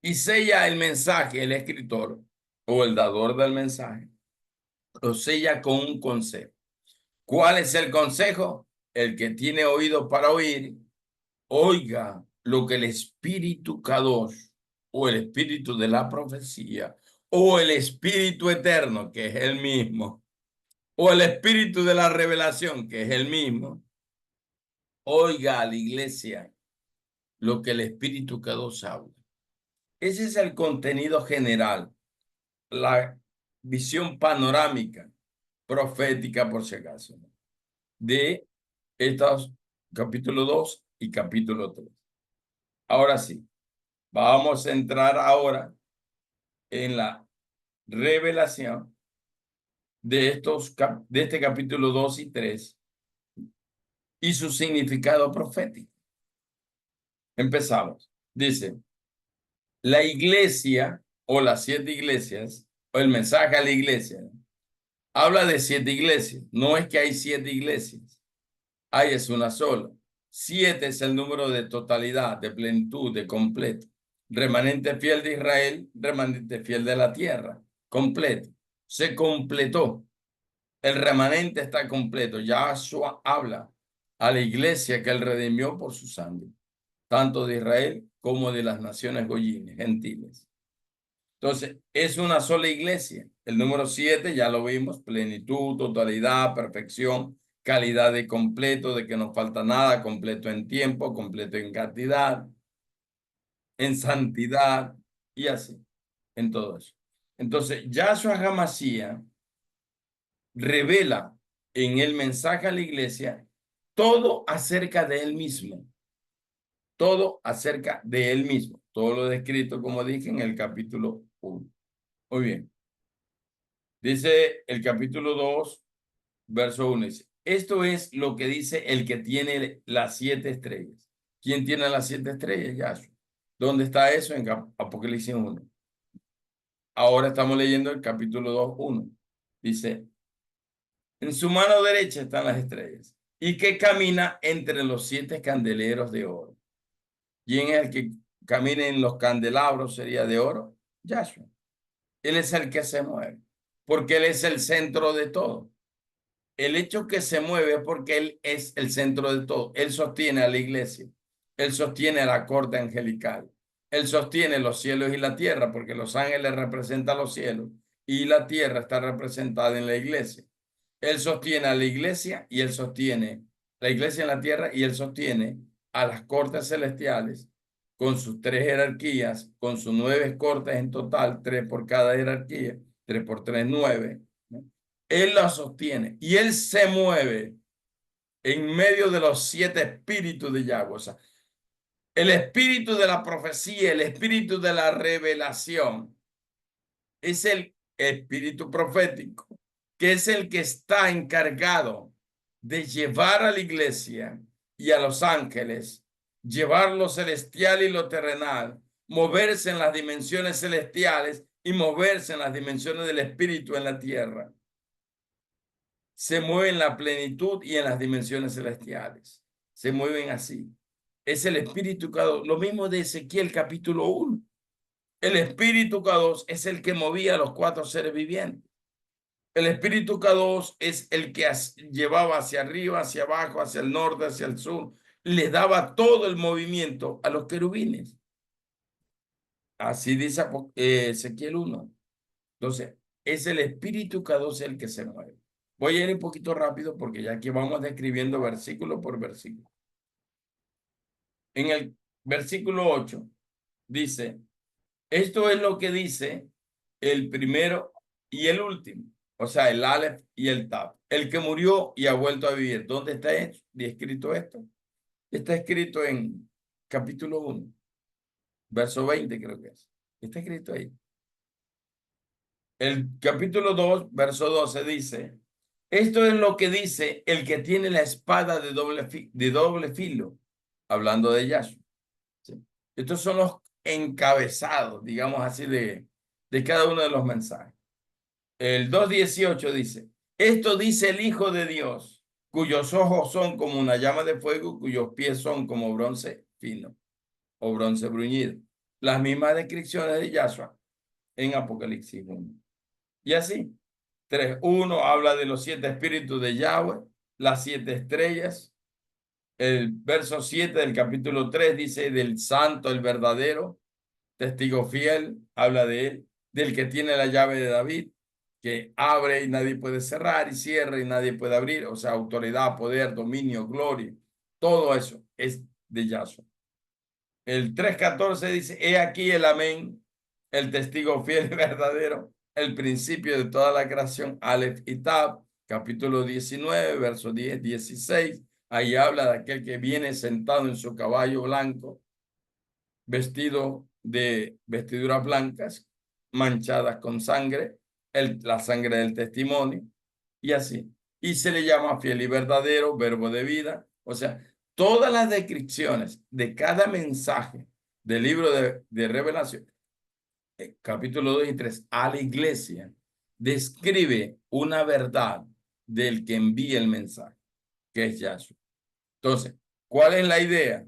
S1: Y sella el mensaje, el escritor o el dador del mensaje, lo sella con un consejo. ¿Cuál es el consejo? El que tiene oído para oír, oiga lo que el Espíritu Kadosh o el Espíritu de la profecía o el Espíritu Eterno, que es el mismo, o el Espíritu de la revelación, que es el mismo, oiga a la iglesia lo que el Espíritu Kadosh habla. Ese es el contenido general, la visión panorámica, profética por si acaso, ¿no?, de estos capítulo 2 y capítulo 3. Ahora sí, vamos a entrar ahora en la revelación de este capítulo 2 y 3 y su significado profético. Empezamos. Dice, la iglesia o las 7 iglesias, o el mensaje a la iglesia, ¿no?, habla de 7 iglesias. No es que hay 7 iglesias, hay es una sola. 7 es el número de totalidad, de plenitud, de completo. Remanente fiel de Israel, remanente fiel de la tierra, completo. Se completó. El remanente está completo. Yahshua habla a la iglesia que él redimió por su sangre, tanto de Israel como de las naciones goyines, gentiles. Entonces, es una sola iglesia. El número 7 ya lo vimos, plenitud, totalidad, perfección, calidad de completo, de que no falta nada, completo en tiempo, completo en cantidad, en santidad y así, en todo eso. Entonces, Yahshua HaMashiach revela en el mensaje a la iglesia todo acerca de él mismo, todo acerca de él mismo, todo lo descrito, como dije, en el capítulo 1. Muy bien. Dice el capítulo 2, verso 1, dice, esto es lo que dice el que tiene las 7 estrellas. ¿Quién tiene las 7 estrellas? Yahshua. ¿Dónde está eso? En Apocalipsis 1. Ahora estamos leyendo el capítulo 2, 1. Dice, en su mano derecha están las estrellas y que camina entre los 7 candeleros de oro. ¿Quién es el que camina en los candelabros? Sería de oro. Yahshua. Él es el que se mueve, porque él es el centro de todo. El hecho que se mueve es porque él es el centro de todo. Él sostiene a la iglesia. Él sostiene a la corte angelical. Él sostiene los cielos y la tierra, porque los ángeles representan los cielos y la tierra está representada en la iglesia. Él sostiene a la iglesia y él sostiene la iglesia en la tierra y él sostiene a las cortes celestiales con sus 3 jerarquías, con sus 9 cortes en total, 3 por cada jerarquía, 3 por 3, 9, ¿no? Él la sostiene y él se mueve en medio de los 7 espíritus de Yahweh. O sea, el espíritu de la profecía, el espíritu de la revelación, es el espíritu profético, que es el que está encargado de llevar a la iglesia y a los ángeles, llevar lo celestial y lo terrenal, moverse en las dimensiones celestiales y moverse en las dimensiones del espíritu en la tierra. Se mueve en la plenitud y en las dimensiones celestiales. Se mueven así. Es el espíritu Kadosh. Lo mismo de Ezequiel capítulo 1. El espíritu Kadosh es el que movía a los 4 seres vivientes. El espíritu Kadosh es el que llevaba hacia arriba, hacia abajo, hacia el norte, hacia el sur. Le daba todo el movimiento a los querubines. Así dice Ezequiel 1. Entonces, es el espíritu Kadosh el que se mueve. Voy a ir un poquito rápido porque ya aquí vamos describiendo versículo por versículo. En el versículo 8 dice, esto es lo que dice el primero y el último, o sea, el Aleph y el Tab, el que murió y ha vuelto a vivir. ¿Dónde está escrito esto? Está escrito en capítulo 1, verso 20 creo que es. Está escrito ahí. El capítulo 2, verso 12 dice, esto es lo que dice el que tiene la espada de doble filo, hablando de Yahshua. ¿Sí? Estos son los encabezados, digamos así, de cada uno de los mensajes. El 2:18 dice, esto dice el Hijo de Dios, cuyos ojos son como una llama de fuego, cuyos pies son como bronce fino o bronce bruñido. Las mismas descripciones de Yahshua en Apocalipsis 1. Y así, 3:1 habla de los 7 espíritus de Yahweh, las 7 estrellas. El verso 7 del capítulo 3 dice del santo, el verdadero, testigo fiel, habla de él, del que tiene la llave de David, que abre y nadie puede cerrar, y cierra y nadie puede abrir, o sea, autoridad, poder, dominio, gloria, todo eso es de Yahshua. El 3:14 dice, he aquí el amén, el testigo fiel y verdadero, el principio de toda la creación, Aleph y Tab, capítulo 19, verso 10, 16. Ahí habla de aquel que viene sentado en su caballo blanco, vestido de vestiduras blancas, manchadas con sangre, la sangre del testimonio, y así. Y se le llama fiel y verdadero, verbo de vida. O sea, todas las descripciones de cada mensaje del libro de Revelación, capítulo 2 y 3, a la iglesia, describe una verdad del que envía el mensaje, que es Yahshua. Entonces, ¿cuál es la idea?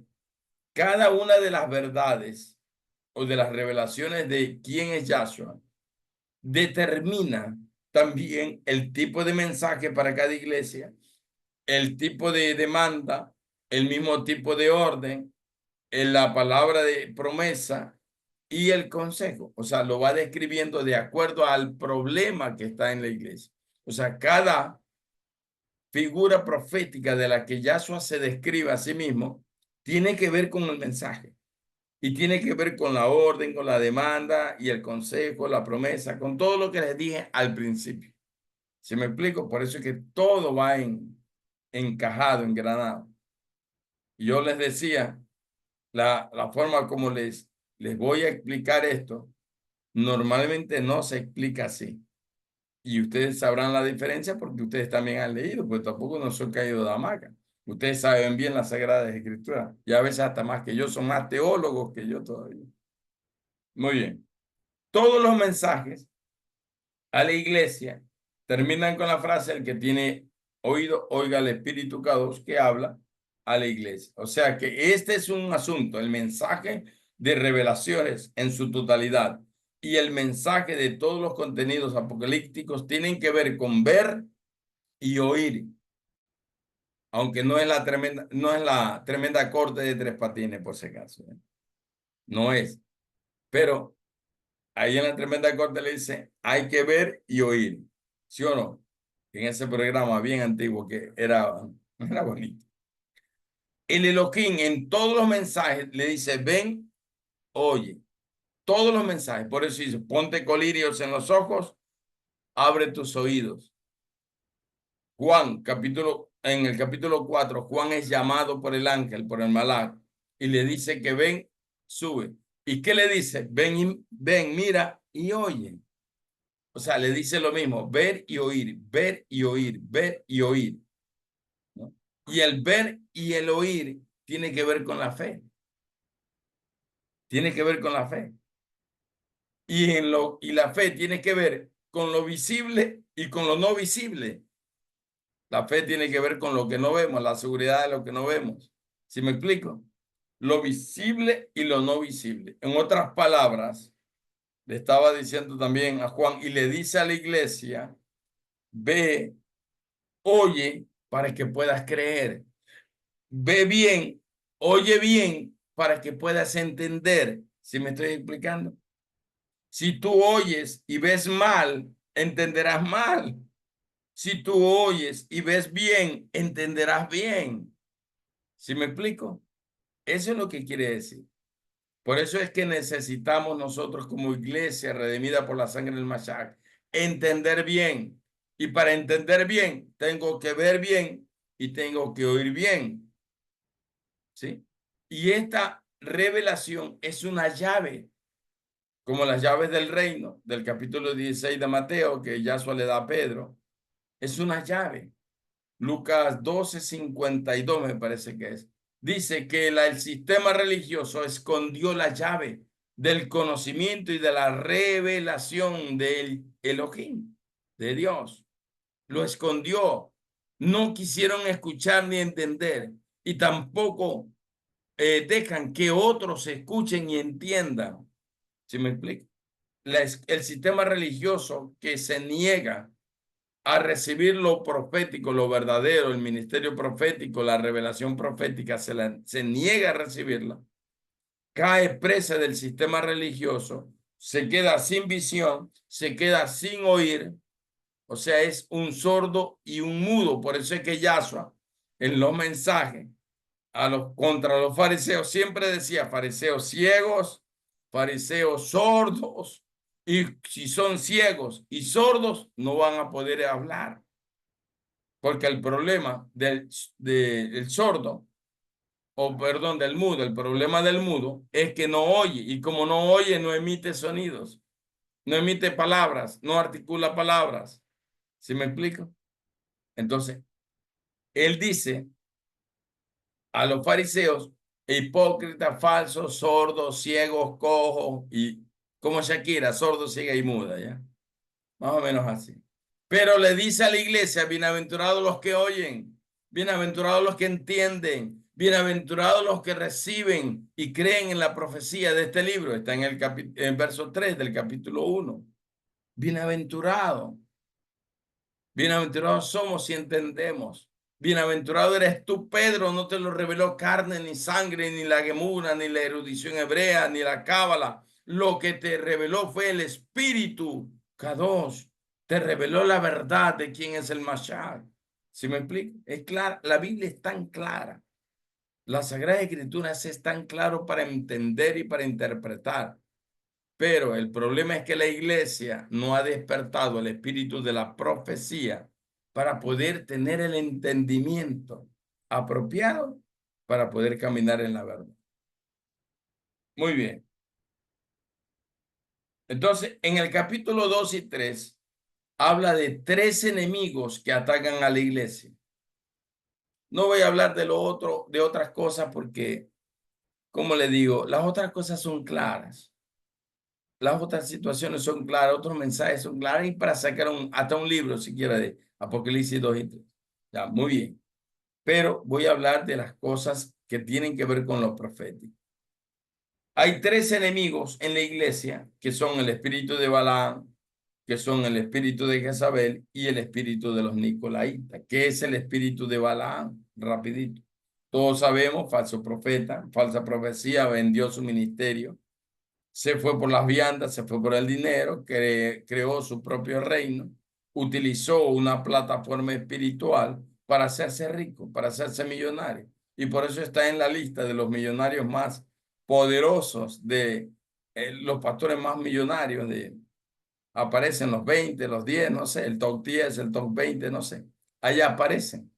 S1: Cada una de las verdades o de las revelaciones de quién es Yahshua determina también el tipo de mensaje para cada iglesia, el tipo de demanda, el mismo tipo de orden, en la palabra de promesa y el consejo. O sea, lo va describiendo de acuerdo al problema que está en la iglesia. O sea, cada figura profética de la que Yahshua se describe a sí mismo tiene que ver con el mensaje. Y tiene que ver con la orden, con la demanda y el consejo, la promesa, con todo lo que les dije al principio. ¿Se me explico? Por eso es que todo va encajado, engranado. Y yo les decía, la forma como les voy a explicar esto, normalmente no se explica así. Y ustedes sabrán la diferencia porque ustedes también han leído, pues tampoco no son caídos de hamaca. Ustedes saben bien las Sagradas Escrituras. Y a veces hasta más que yo, son más teólogos que yo todavía. Muy bien. Todos los mensajes a la iglesia terminan con la frase, el que tiene oído, oiga al Espíritu K2 que habla a la iglesia. O sea que este es un asunto, el mensaje de revelaciones en su totalidad y el mensaje de todos los contenidos apocalípticos tienen que ver con ver y oír, aunque no es la tremenda corte de tres patines por si acaso, ¿eh? No es, pero ahí en la tremenda corte le dice, hay que ver y oír, ¿sí o no? En ese programa bien antiguo que era bonito. El Elohim en todos los mensajes le dice, ven, oye, todos los mensajes. Por eso dice, ponte colirios en los ojos, abre tus oídos. En el capítulo 4, Juan es llamado por el ángel, por el malach, y le dice que ven, sube. ¿Y qué le dice? Ven, ven, mira y oye. O sea, le dice lo mismo, ver y oír, ver y oír, ver y oír, ¿no? Y el ver y el oír tiene que ver con la fe. Tiene que ver con la fe. Y la fe tiene que ver con lo visible y con lo no visible. La fe tiene que ver con lo que no vemos, la seguridad de lo que no vemos. ¿Sí me explico? Lo visible y lo no visible. En otras palabras, le estaba diciendo también a Juan y le dice a la iglesia, ve, oye para que puedas creer. Ve bien, oye bien para que puedas entender. ¿Sí me estoy explicando? Si tú oyes y ves mal, entenderás mal. Si tú oyes y ves bien, entenderás bien. ¿Sí me explico? Eso es lo que quiere decir. Por eso es que necesitamos nosotros como iglesia redimida por la sangre del Mashiach entender bien. Y para entender bien, tengo que ver bien y tengo que oír bien. ¿sí? Y esta revelación es una llave, como las llaves del reino, del capítulo 16 de Mateo, que Yahshua le da a Pedro. Es una llave. Lucas 12:52 me parece que es. Dice que el sistema religioso escondió la llave del conocimiento y de la revelación del Elohim, de Dios. Lo escondió. No quisieron escuchar ni entender y tampoco dejan que otros escuchen y entiendan. ¿Sí me explico? El sistema religioso que se niega a recibir lo profético, lo verdadero, el ministerio profético, la revelación profética, se niega a recibirla, cae presa del sistema religioso, se queda sin visión, se queda sin oír, o sea, es un sordo y un mudo. Por eso es que Yahshua, en los mensajes contra los fariseos, siempre decía fariseos ciegos, fariseos sordos, y si son ciegos y sordos, no van a poder hablar. Porque el problema del sordo, o perdón, del mudo, el problema del mudo es que no oye, y como no oye, no emite sonidos, no emite palabras, no articula palabras. ¿Sí me explico? Entonces, él dice a los fariseos, hipócritas, falsos, sordos, ciegos, cojos, y como Shakira, sordo, ciega y muda, ¿ya? Más o menos así. Pero le dice a la iglesia, bienaventurados los que oyen, bienaventurados los que entienden, bienaventurados los que reciben y creen en la profecía de este libro. Está en el verso 3 del capítulo 1. Bienaventurado. Bienaventurados somos si entendemos. Bienaventurado eres tú, Pedro, no te lo reveló carne ni sangre, ni la gemura, ni la erudición hebrea, ni la cábala. Lo que te reveló fue el Espíritu Kadosh. Te reveló la verdad de quién es el Mashiach. ¿Sí me explico? Es clara, la Biblia es tan clara. La Sagrada Escritura es tan claro para entender y para interpretar. Pero el problema es que la iglesia no ha despertado el espíritu de la profecía para poder tener el entendimiento apropiado para poder caminar en la verdad. Muy bien. Entonces, en el capítulo 2 y 3 habla de tres enemigos que atacan a la iglesia. No voy a hablar de lo otro, de otras cosas porque, como le digo, las otras cosas son claras. Las otras situaciones son claras, otros mensajes son claros y para sacar hasta un libro siquiera de Apocalipsis 2 y 3. Ya, muy bien. Pero voy a hablar de las cosas que tienen que ver con los proféticos. Hay tres enemigos en la iglesia que son el espíritu de Balaam, que son el espíritu de Jezabel y el espíritu de los Nicolaitas. ¿Qué es el espíritu de Balaam? Rapidito. Todos sabemos, falso profeta, falsa profecía, vendió su ministerio, se fue por las viandas, se fue por el dinero, creó su propio reino, utilizó una plataforma espiritual para hacerse rico, para hacerse millonario. Y por eso está en la lista de los millonarios más poderosos, de los pastores más millonarios. Aparecen los 20, los 10, no sé, el top 10, el top 20, no sé. Allá aparecen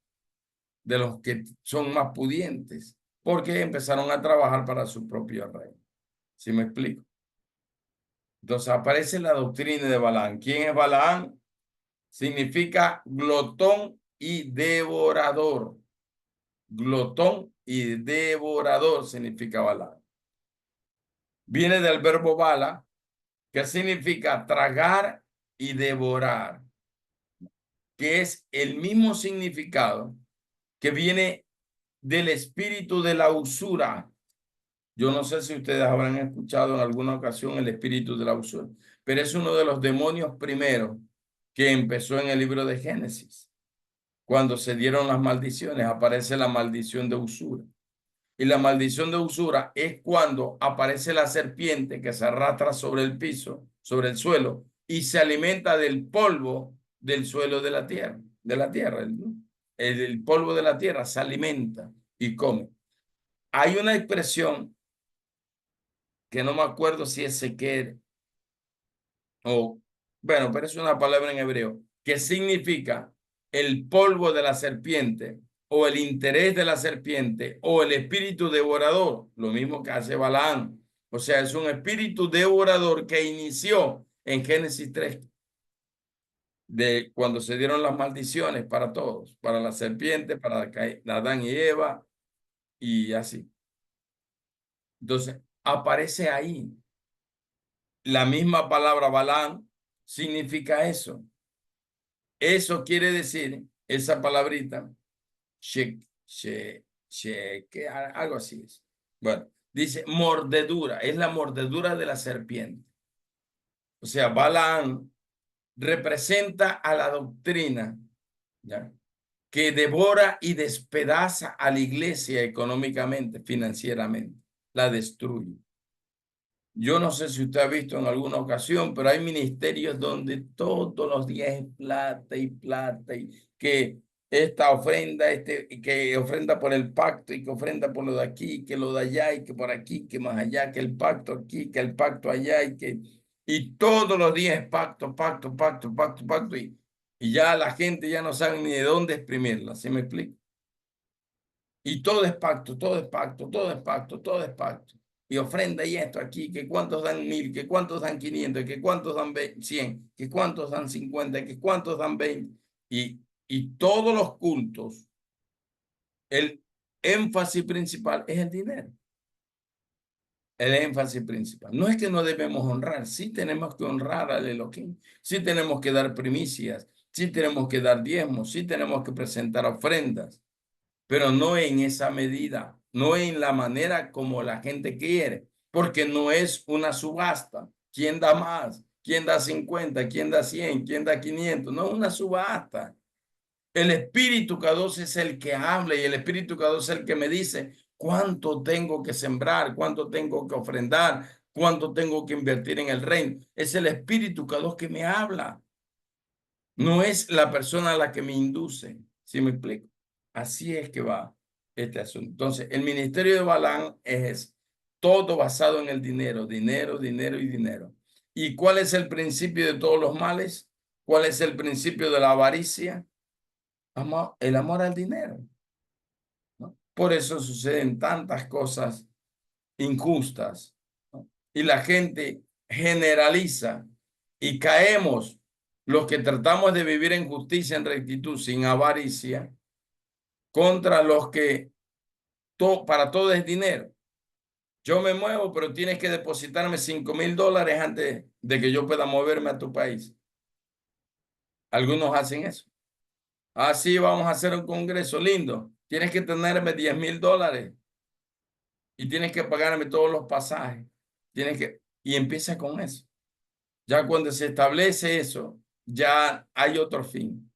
S1: de los que son más pudientes, porque empezaron a trabajar para su propio reino. ¿Sí me explico? Entonces aparece la doctrina de Balaam. ¿Quién es Balaam? Significa glotón y devorador. Glotón y devorador significa Balaam. Viene del verbo bala, que significa tragar y devorar, que es el mismo significado que viene del espíritu de la usura. Yo no sé si ustedes habrán escuchado en alguna ocasión el espíritu de la usura, pero es uno de los demonios primeros que empezó en el libro de Génesis. Cuando se dieron las maldiciones, aparece la maldición de usura. Y la maldición de usura es cuando aparece la serpiente que se arrastra sobre el piso, sobre el suelo, y se alimenta del polvo del suelo de la tierra. El polvo de la tierra se alimenta y come. Hay una expresión que no me acuerdo si es sequer o, bueno, pero es una palabra en hebreo, que significa el polvo de la serpiente, o el interés de la serpiente o el espíritu devorador, lo mismo que hace Balaam. O sea, es un espíritu devorador que inició en Génesis 3, de cuando se dieron las maldiciones para todos, para la serpiente, para Adán y Eva y así. Entonces, aparece ahí. La misma palabra Balaam significa eso. Eso quiere decir, esa palabrita, algo así es. Bueno, dice mordedura, es la mordedura de la serpiente. O sea, Balaam representa a la doctrina, ¿ya?, que devora y despedaza a la iglesia económicamente, financieramente, la destruye. Yo no sé si usted ha visto en alguna ocasión, pero hay ministerios donde todos los días es plata y plata y que esta ofrenda, que ofrenda por el pacto y que ofrenda por lo de aquí, que lo de allá y que por aquí, que más allá, que el pacto aquí, que el pacto allá y todos los días es pacto, pacto, pacto, pacto, pacto y ya la gente ya no sabe ni de dónde exprimirla, ¿sí me explico? Y todo es pacto, todo es pacto, todo es pacto, todo es pacto. Y ofrenda y esto aquí, que cuántos dan 1000, que cuántos dan 500, que cuántos dan 100, que cuántos dan 50, que cuántos dan 20. Y todos los cultos, el énfasis principal es el dinero. El énfasis principal. No es que no debemos honrar, sí tenemos que honrar al Elohim, sí tenemos que dar primicias, sí tenemos que dar diezmos, sí tenemos que presentar ofrendas, pero no en esa medida, no en la manera como la gente quiere, porque no es una subasta. ¿Quién da más? ¿Quién da 50? ¿Quién da 100? ¿Quién da 500? No es una subasta. El Espíritu K2 es el que habla y el Espíritu K2 es el que me dice cuánto tengo que sembrar, cuánto tengo que ofrendar, cuánto tengo que invertir en el reino. Es el Espíritu K2 que me habla. No es la persona a la que me induce. ¿Sí me explico? Así es que va este asunto. Entonces, el ministerio de Balaam es todo basado en el dinero, dinero, dinero y dinero. ¿Y cuál es el principio de todos los males? ¿Cuál es el principio de la avaricia? El amor al dinero, ¿no? Por eso suceden tantas cosas injustas, ¿no? Y la gente generaliza y caemos los que tratamos de vivir en justicia, en rectitud, sin avaricia, contra los que para todo es dinero. Yo me muevo, pero tienes que depositarme $5000 antes de que yo pueda moverme a tu país. Algunos hacen eso. Así vamos a hacer un congreso lindo. Tienes que tenerme $10,000 y tienes que pagarme todos los pasajes. Y empieza con eso. Ya cuando se establece eso, ya hay otro fin.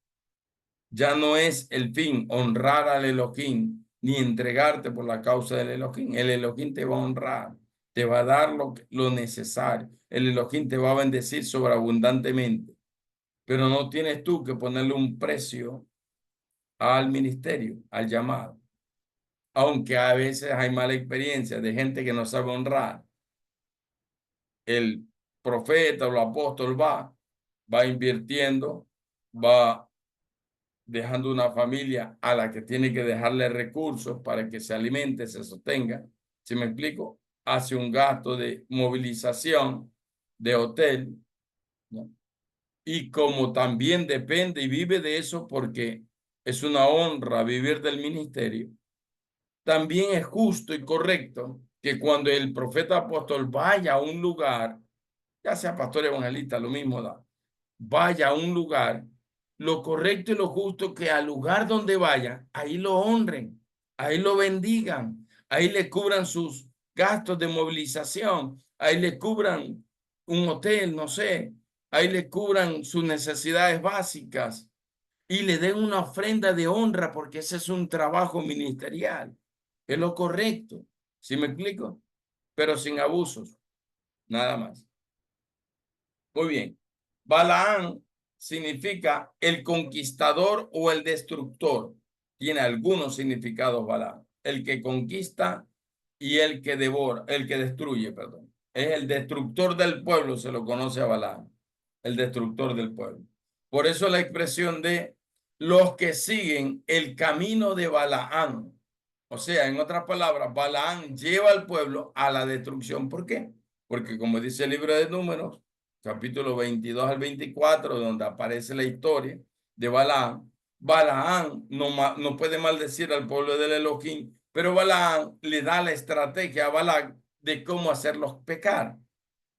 S1: Ya no es el fin honrar al Elohim ni entregarte por la causa del Elohim. El Elohim te va a honrar, te va a dar lo necesario. El Elohim te va a bendecir sobreabundantemente. Pero no tienes tú que ponerle un precio al ministerio, al llamado. Aunque a veces hay mala experiencia de gente que no sabe honrar. El profeta o el apóstol va invirtiendo, va dejando una familia a la que tiene que dejarle recursos para que se alimente, se sostenga. ¿Sí me explico? Hace un gasto de movilización, de hotel, ¿no? Y como también depende y vive de eso porque es una honra vivir del ministerio, también es justo y correcto que cuando el profeta apóstol vaya a un lugar, ya sea pastor evangelista, lo mismo da, vaya a un lugar, lo correcto y lo justo que al lugar donde vaya, ahí lo honren, ahí lo bendigan, ahí le cubran sus gastos de movilización, ahí le cubran un hotel, no sé, ahí le cubran sus necesidades básicas y le den una ofrenda de honra porque ese es un trabajo ministerial. Es lo correcto. ¿Sí me explico? Pero sin abusos, nada más. Muy bien. Balaam significa el conquistador o el destructor. Tiene algunos significados Balaam. El que conquista y el que devora, el que destruye, perdón. Es el destructor del pueblo, se lo conoce a Balaam. El destructor del pueblo. Por eso la expresión de los que siguen el camino de Balaán. O sea, en otras palabras, Balaán lleva al pueblo a la destrucción. ¿Por qué? Porque como dice el libro de Números, capítulo 22 al 24, donde aparece la historia de Balaán, Balaán no puede maldecir al pueblo del Elohim, pero Balaán le da la estrategia a Balac de cómo hacerlos pecar.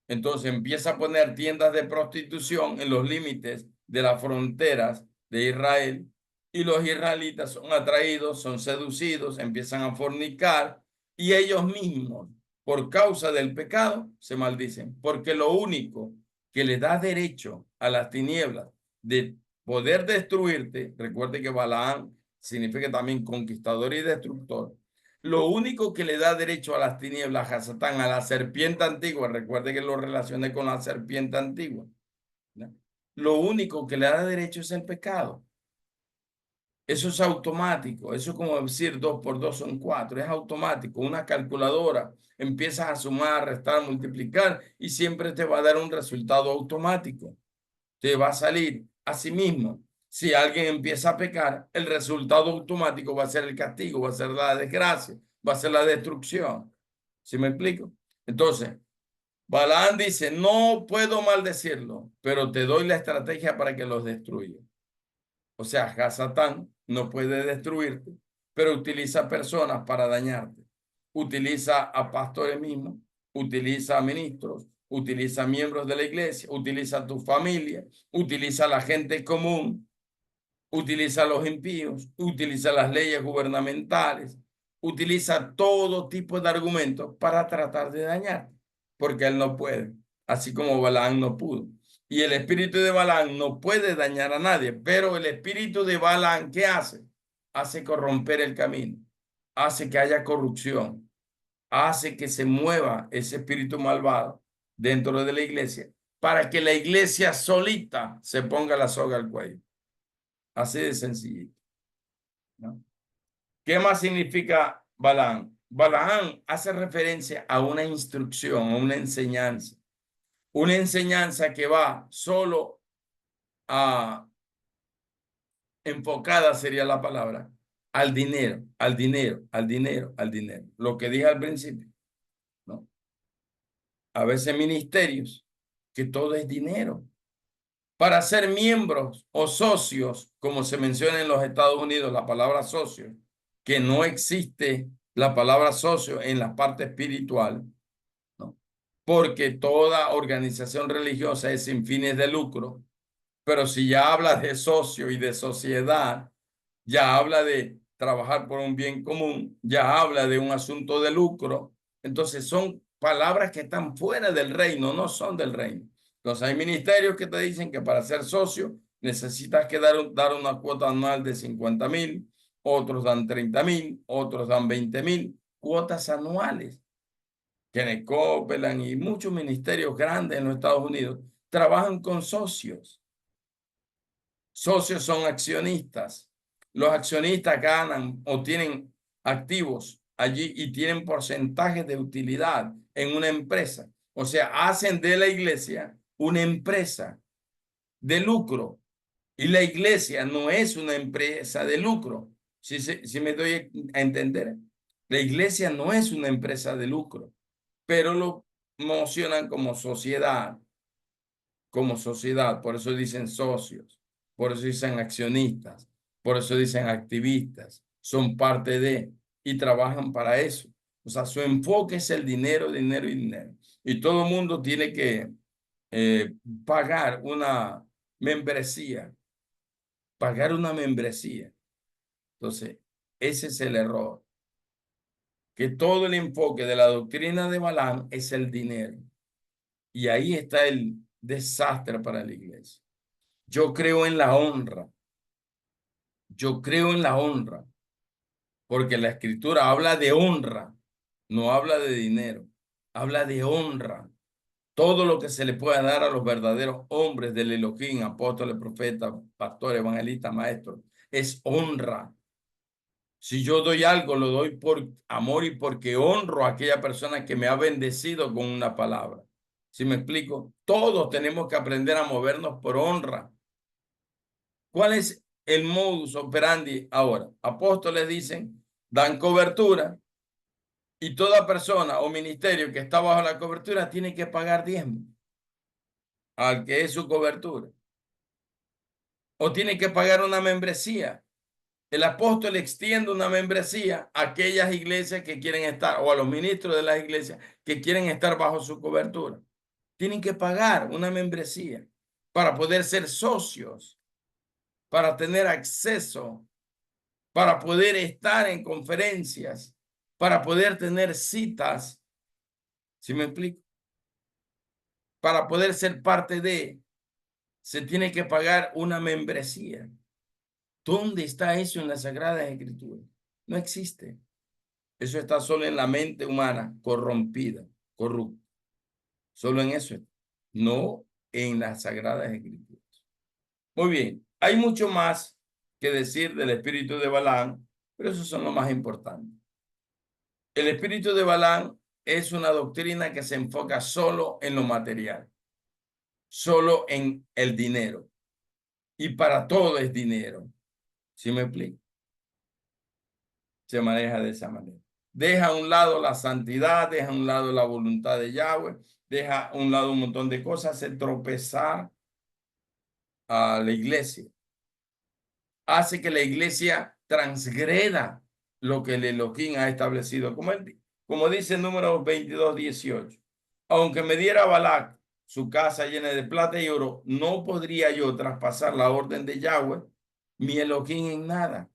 S1: Entonces empieza a poner tiendas de prostitución en los límites de las fronteras de Israel y los israelitas son atraídos, son seducidos, empiezan a fornicar y ellos mismos, por causa del pecado, se maldicen. Porque lo único que le da derecho a las tinieblas de poder destruirte, recuerde que Balaán significa también conquistador y destructor, lo único que le da derecho a las tinieblas, a Satán, a la serpiente antigua, recuerde que lo relacioné con la serpiente antigua, ¿no? Lo único que le da derecho es el pecado. Eso es automático, eso es como decir 2 por 2 son 4, es automático. Una calculadora, empiezas a sumar, restar, multiplicar y siempre te va a dar un resultado automático. Te va a salir a sí mismo. Si alguien empieza a pecar, el resultado automático va a ser el castigo, va a ser la desgracia, va a ser la destrucción. ¿Sí me explico? Entonces, Balaán dice, no puedo maldecirlo, pero te doy la estrategia para que los destruya. O sea, Satán no puede destruirte, pero utiliza personas para dañarte. Utiliza a pastores mismos, utiliza a ministros, utiliza a miembros de la iglesia, utiliza a tu familia, utiliza a la gente común, utiliza a los impíos, utiliza las leyes gubernamentales, utiliza todo tipo de argumentos para tratar de dañarte, porque él no puede, así como Balaán no pudo. Y el espíritu de Balaán no puede dañar a nadie, pero el espíritu de Balaán, ¿qué hace? Hace corromper el camino, hace que haya corrupción, hace que se mueva ese espíritu malvado dentro de la iglesia, para que la iglesia solita se ponga la soga al cuello. Así de sencillito, ¿no? ¿Qué más significa Balaán? Balaán hace referencia a una instrucción, a una enseñanza que va solo a, enfocada sería la palabra, al dinero, al dinero, al dinero, al dinero. Lo que dije al principio, ¿no? A veces ministerios, que todo es dinero. Para ser miembros o socios, como se menciona en los Estados Unidos, la palabra socio, que no existe la palabra socio en la parte espiritual, ¿no? Porque toda organización religiosa es sin fines de lucro, pero si ya habla de socio y de sociedad, ya habla de trabajar por un bien común, ya habla de un asunto de lucro. Entonces son palabras que están fuera del reino, no son del reino. Entonces hay ministerios que te dicen que para ser socio necesitas que dar una cuota anual de 50,000, otros dan 30,000, otros dan 20,000, cuotas anuales. Kenneth Copeland y muchos ministerios grandes en los Estados Unidos trabajan con socios. Socios son accionistas. Los accionistas ganan o tienen activos allí y tienen porcentajes de utilidad en una empresa. O sea, hacen de la iglesia una empresa de lucro. Y la iglesia no es una empresa de lucro. Si me doy a entender, la iglesia no es una empresa de lucro, pero lo mencionan como sociedad, por eso dicen socios, por eso dicen accionistas, por eso dicen activistas, son parte de y trabajan para eso. O sea, su enfoque es el dinero, dinero y dinero. Y todo el mundo tiene que eh, pagar una membresía, pagar una membresía. Entonces, ese es el error, que todo el enfoque de la doctrina de Balaam es el dinero. Y ahí está el desastre para la iglesia. Yo creo en la honra. Yo creo en la honra, porque la escritura habla de honra, no habla de dinero, habla de honra. Todo lo que se le pueda dar a los verdaderos hombres del Elohim, apóstoles, profetas, pastores, evangelistas, maestros, es honra. Si yo doy algo, lo doy por amor y porque honro a aquella persona que me ha bendecido con una palabra. ¿Sí me explico? Todos tenemos que aprender a movernos por honra. ¿Cuál es el modus operandi ahora. Apóstoles dicen, dan cobertura y toda persona o ministerio que está bajo la cobertura tiene que pagar diezmo al que es su cobertura. O tiene que pagar una membresía. El apóstol extiende una membresía a aquellas iglesias que quieren estar, o a los ministros de las iglesias que quieren estar bajo su cobertura. Tienen que pagar una membresía para poder ser socios, para tener acceso, para poder estar en conferencias, para poder tener citas, ¿sí me explico? Para poder ser parte de, se tiene que pagar una membresía. ¿Dónde está eso en las Sagradas Escrituras? No existe. Eso está solo en la mente humana, corrompida, corrupta. Solo en eso está. No en las Sagradas Escrituras. Muy bien. Hay mucho más que decir del espíritu de Balaam, pero esos son los más importantes. El espíritu de Balaam es una doctrina que se enfoca solo en lo material, solo en el dinero. Y para todo es dinero. ¿Sí me explico? Se maneja de esa manera. Deja a un lado la santidad, deja a un lado la voluntad de Yahweh, deja a un lado un montón de cosas, hace tropezar a la iglesia. Hace que la iglesia transgreda lo que el Elohim ha establecido. Como dice Números 22:18. Aunque me diera Balac su casa llena de plata y oro, no podría yo traspasar la orden de Yahweh, mi Elohim, en nada.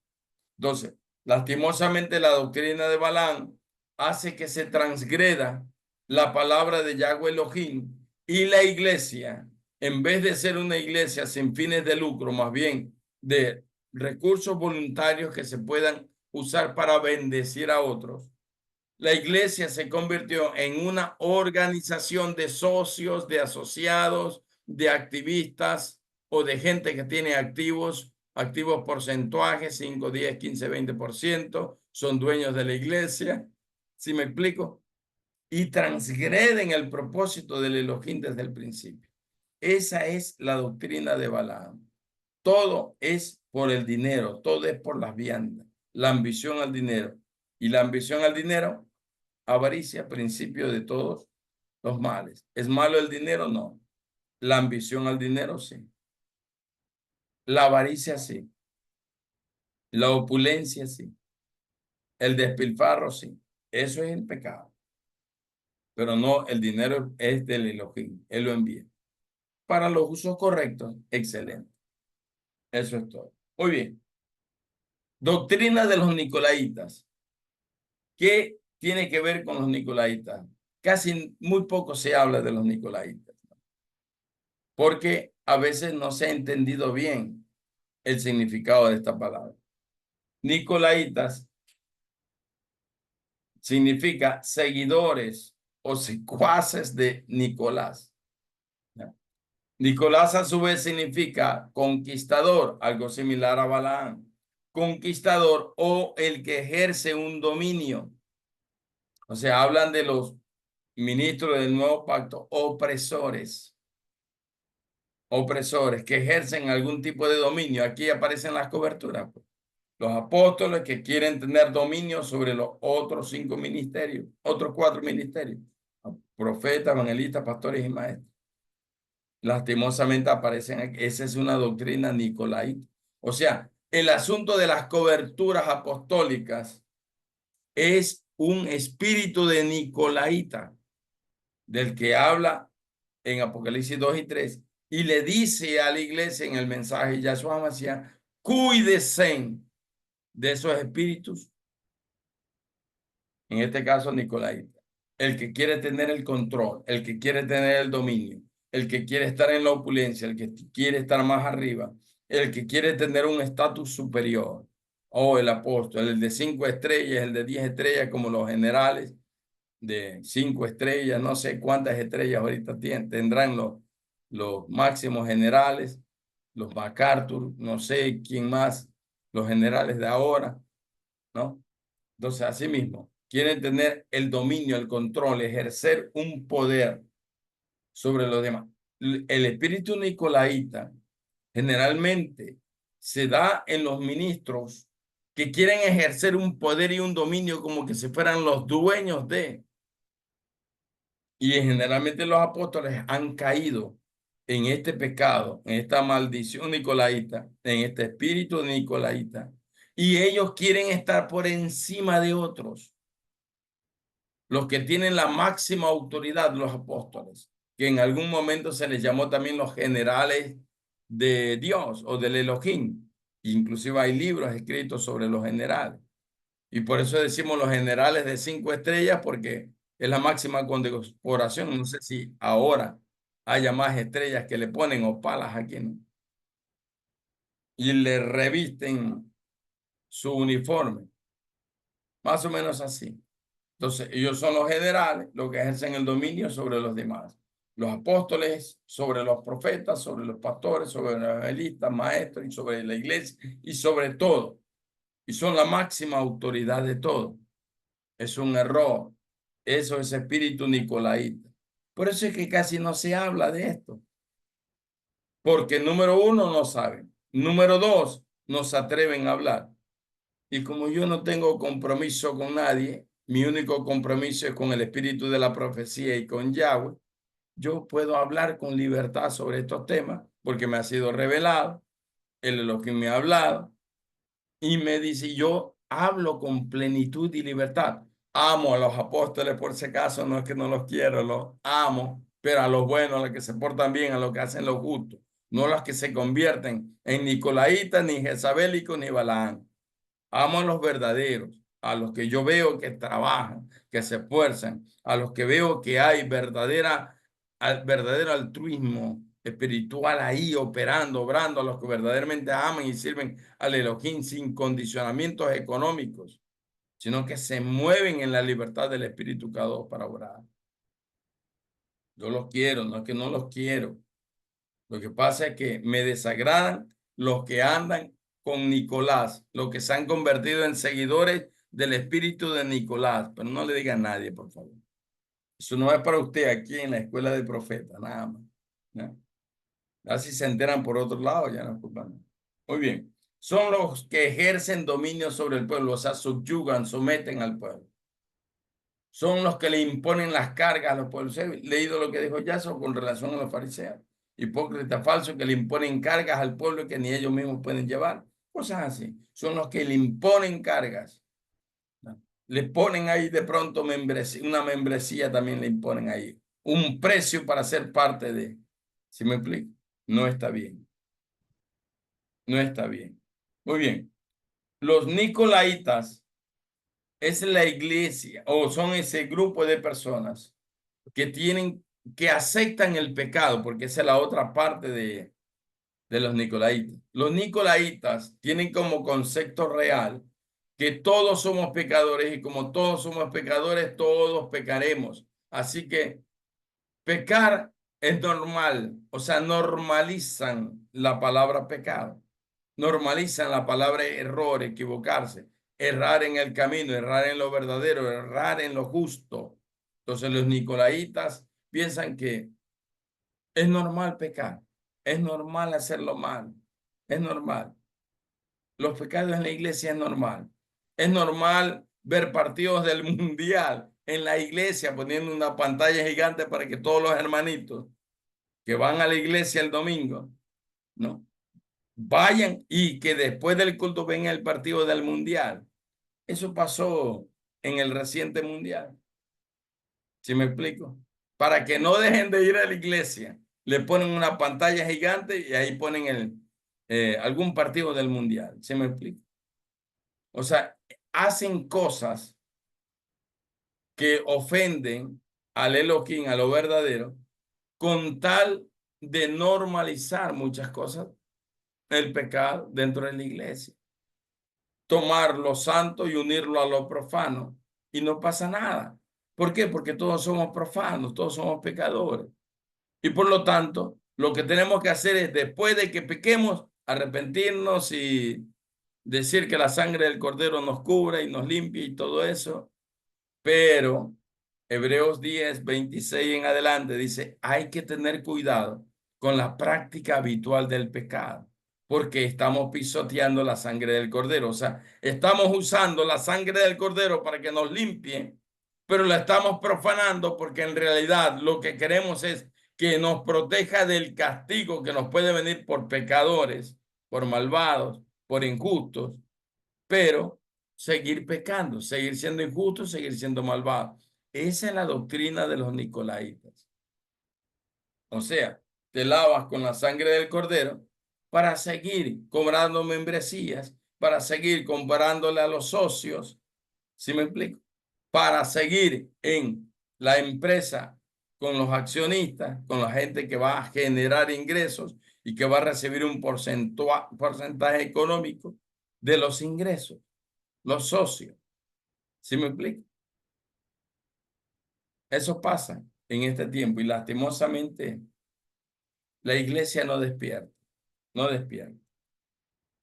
S1: Entonces, lastimosamente la doctrina de Balaam hace que se transgreda la palabra de Yahweh Elohim, y la iglesia, en vez de ser una iglesia sin fines de lucro, más bien de recursos voluntarios que se puedan usar para bendecir a otros, la iglesia se convirtió en una organización de socios, de asociados, de activistas o de gente que tiene activos porcentajes, 5, 10, 15, 20%, son dueños de la iglesia. ¿Sí me explico? Y transgreden el propósito del Elohim desde el principio. Esa es la doctrina de Balaam. Todo es por el dinero, todo es por las viandas, la ambición al dinero. Y la ambición al dinero, avaricia, principio de todos los males. ¿Es malo el dinero? No. La ambición al dinero, sí. La avaricia, sí. La opulencia, sí. El despilfarro, sí. Eso es el pecado. Pero no, el dinero es del Elohim. Él lo envía. Para los usos correctos, excelente. Eso es todo. Muy bien. Doctrina de los nicolaitas. ¿Qué tiene que ver con los nicolaitas? Casi muy poco se habla de los nicolaitas, porque a veces no se ha entendido bien el significado de esta palabra. Nicolaitas significa seguidores o secuaces de Nicolás. Nicolás a su vez significa conquistador, algo similar a Balaam. Conquistador o el que ejerce un dominio. O sea, hablan de los ministros del nuevo pacto, opresores. Opresores que ejercen algún tipo de dominio. Aquí aparecen las coberturas, pues. Los apóstoles que quieren tener dominio sobre los otros 5 ministerios, otros 4 ministerios, profetas, evangelistas, pastores y maestros. Lastimosamente aparecen aquí. Esa es una doctrina nicolaíta. O sea, el asunto de las coberturas apostólicas es un espíritu de nicolaíta, del que habla en Apocalipsis 2 y 3, y le dice a la iglesia en el mensaje Yahshua Mashiach: cuídense de esos espíritus, en este caso nicolaíta, el que quiere tener el control, el que quiere tener el dominio, el que quiere estar en la opulencia, el que quiere estar más arriba, el que quiere tener un estatus superior, o el apóstol, el de 5 estrellas, el de 10 estrellas, como los generales de 5 estrellas, no sé cuántas estrellas ahorita tendrán los máximos generales, los MacArthur, no sé quién más, los generales de ahora, ¿no? Entonces, así mismo, quieren tener el dominio, el control, ejercer un poder sobre los demás. El espíritu nicolaíta generalmente se da en los ministros que quieren ejercer un poder y un dominio como que si fueran los dueños de. Y generalmente los apóstoles han caído en este pecado, en esta maldición nicolaíta, en este espíritu nicolaíta. Y ellos quieren estar por encima de otros, los que tienen la máxima autoridad, los apóstoles, que en algún momento se les llamó también los generales de Dios o del Elohim. Inclusive hay libros escritos sobre los generales. Y por eso decimos los generales de 5 estrellas, porque es la máxima condecoración. No sé si ahora haya más estrellas que le ponen o palas aquí, ¿no? Y le revisten su uniforme, más o menos así. Entonces, ellos son los generales, los que ejercen el dominio sobre los demás. Los apóstoles sobre los profetas, sobre los pastores, sobre los evangelistas, maestros y sobre la iglesia y sobre todo. Y son la máxima autoridad de todo. Es un error. Eso es espíritu nicolaíta. Por eso es que casi no se habla de esto. Porque número uno, no saben. Número dos, no se atreven a hablar. Y como yo no tengo compromiso con nadie, mi único compromiso es con el espíritu de la profecía y con Yahweh, yo puedo hablar con libertad sobre estos temas porque me ha sido revelado, él es lo que me ha hablado y me dice, yo hablo con plenitud y libertad. Amo a los apóstoles por si acaso, no es que no los quiero, los amo, pero a los buenos, a los que se portan bien, a los que hacen lo justo, no a los que se convierten en nicolaítas, ni jezabélicos, ni Balaán. Amo a los verdaderos, a los que yo veo que trabajan, que se esfuerzan, a los que veo que hay verdadero altruismo espiritual ahí operando, obrando, a los que verdaderamente aman y sirven al Elohim sin condicionamientos económicos, sino que se mueven en la libertad del Espíritu cada dos para orar. Yo los quiero, no es que no los quiero. Lo que pasa es que me desagradan los que andan con Nicolás, los que se han convertido en seguidores del espíritu de Nicolás. Pero no le diga a nadie, por favor. Eso no es para usted aquí en la escuela de profeta, nada más. ¿No? Así se enteran por otro lado, ya no es culpa mía. Muy bien. Son los que ejercen dominio sobre el pueblo, o sea, subyugan, someten al pueblo. Son los que le imponen las cargas a los pueblos. He leído lo que dijo Yaso con relación a los fariseos. Hipócritas falsos que le imponen cargas al pueblo que ni ellos mismos pueden llevar. Cosas así. Son los que le imponen cargas, ¿no? Le ponen ahí de pronto membresía, una membresía también le imponen ahí. Un precio para ser parte de. ¿Sí me explico? No está bien. No está bien. Muy bien. Los nicolaitas es la iglesia o son ese grupo de personas que aceptan el pecado, porque esa es la otra parte de los nicolaitas. Los nicolaitas tienen como concepto real que todos somos pecadores y como todos somos pecadores, todos pecaremos. Así que pecar es normal, o sea, normalizan la palabra pecado, normalizan la palabra error, equivocarse, errar en el camino, errar en lo verdadero, errar en lo justo. Entonces los nicolaitas piensan que es normal pecar, es normal hacerlo mal, es normal. Los pecados en la iglesia es normal. Es normal ver partidos del mundial en la iglesia poniendo una pantalla gigante para que todos los hermanitos que van a la iglesia el domingo, ¿no? Vayan y que después del culto venga el partido del mundial. Eso pasó en el reciente mundial. ¿Sí me explico? Para que no dejen de ir a la iglesia, le ponen una pantalla gigante y ahí ponen algún partido del mundial. ¿Sí me explico? O sea, hacen cosas que ofenden al Elohim, a lo verdadero, con tal de normalizar muchas cosas, el pecado dentro de la iglesia. Tomar lo santo y unirlo a lo profano y no pasa nada. ¿Por qué? Porque todos somos profanos, todos somos pecadores. Y por lo tanto, lo que tenemos que hacer es, después de que pequemos, arrepentirnos y decir que la sangre del Cordero nos cubra y nos limpia y todo eso. Pero Hebreos 10:26 en adelante dice, hay que tener cuidado con la práctica habitual del pecado. porque estamos pisoteando la sangre del cordero. O sea, estamos usando la sangre del cordero para que nos limpie, pero la estamos profanando porque en realidad lo que queremos es que nos proteja del castigo que nos puede venir por pecadores, por malvados, por injustos, pero seguir pecando, seguir siendo injustos, seguir siendo malvados. Esa es la doctrina de los nicolaitas. O sea, te lavas con la sangre del cordero para seguir cobrando membresías, para seguir comparándole a los socios, ¿sí me explico? Para seguir en la empresa con los accionistas, con la gente que va a generar ingresos y que va a recibir un porcentaje económico de los ingresos, los socios, ¿sí me explico? Eso pasa en este tiempo y lastimosamente la iglesia no despierta, no despierta.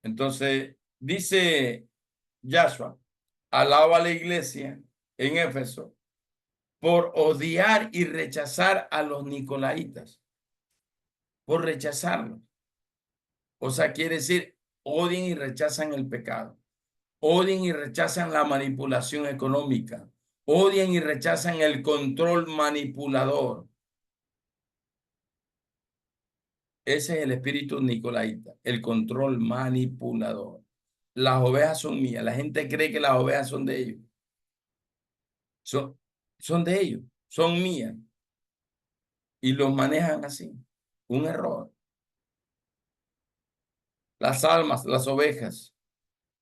S1: Entonces, dice Yahshua, alaba a la iglesia en Éfeso por odiar y rechazar a los nicolaitas, por rechazarlos. O sea, quiere decir, odian y rechazan el pecado, odian y rechazan la manipulación económica, odian y rechazan el control manipulador. Ese es el espíritu nicolaita, el control manipulador. Las ovejas son mías. La gente cree que las ovejas son de ellos. Son, son de ellos, son mías. Y los manejan así. Un error. Las almas, las ovejas,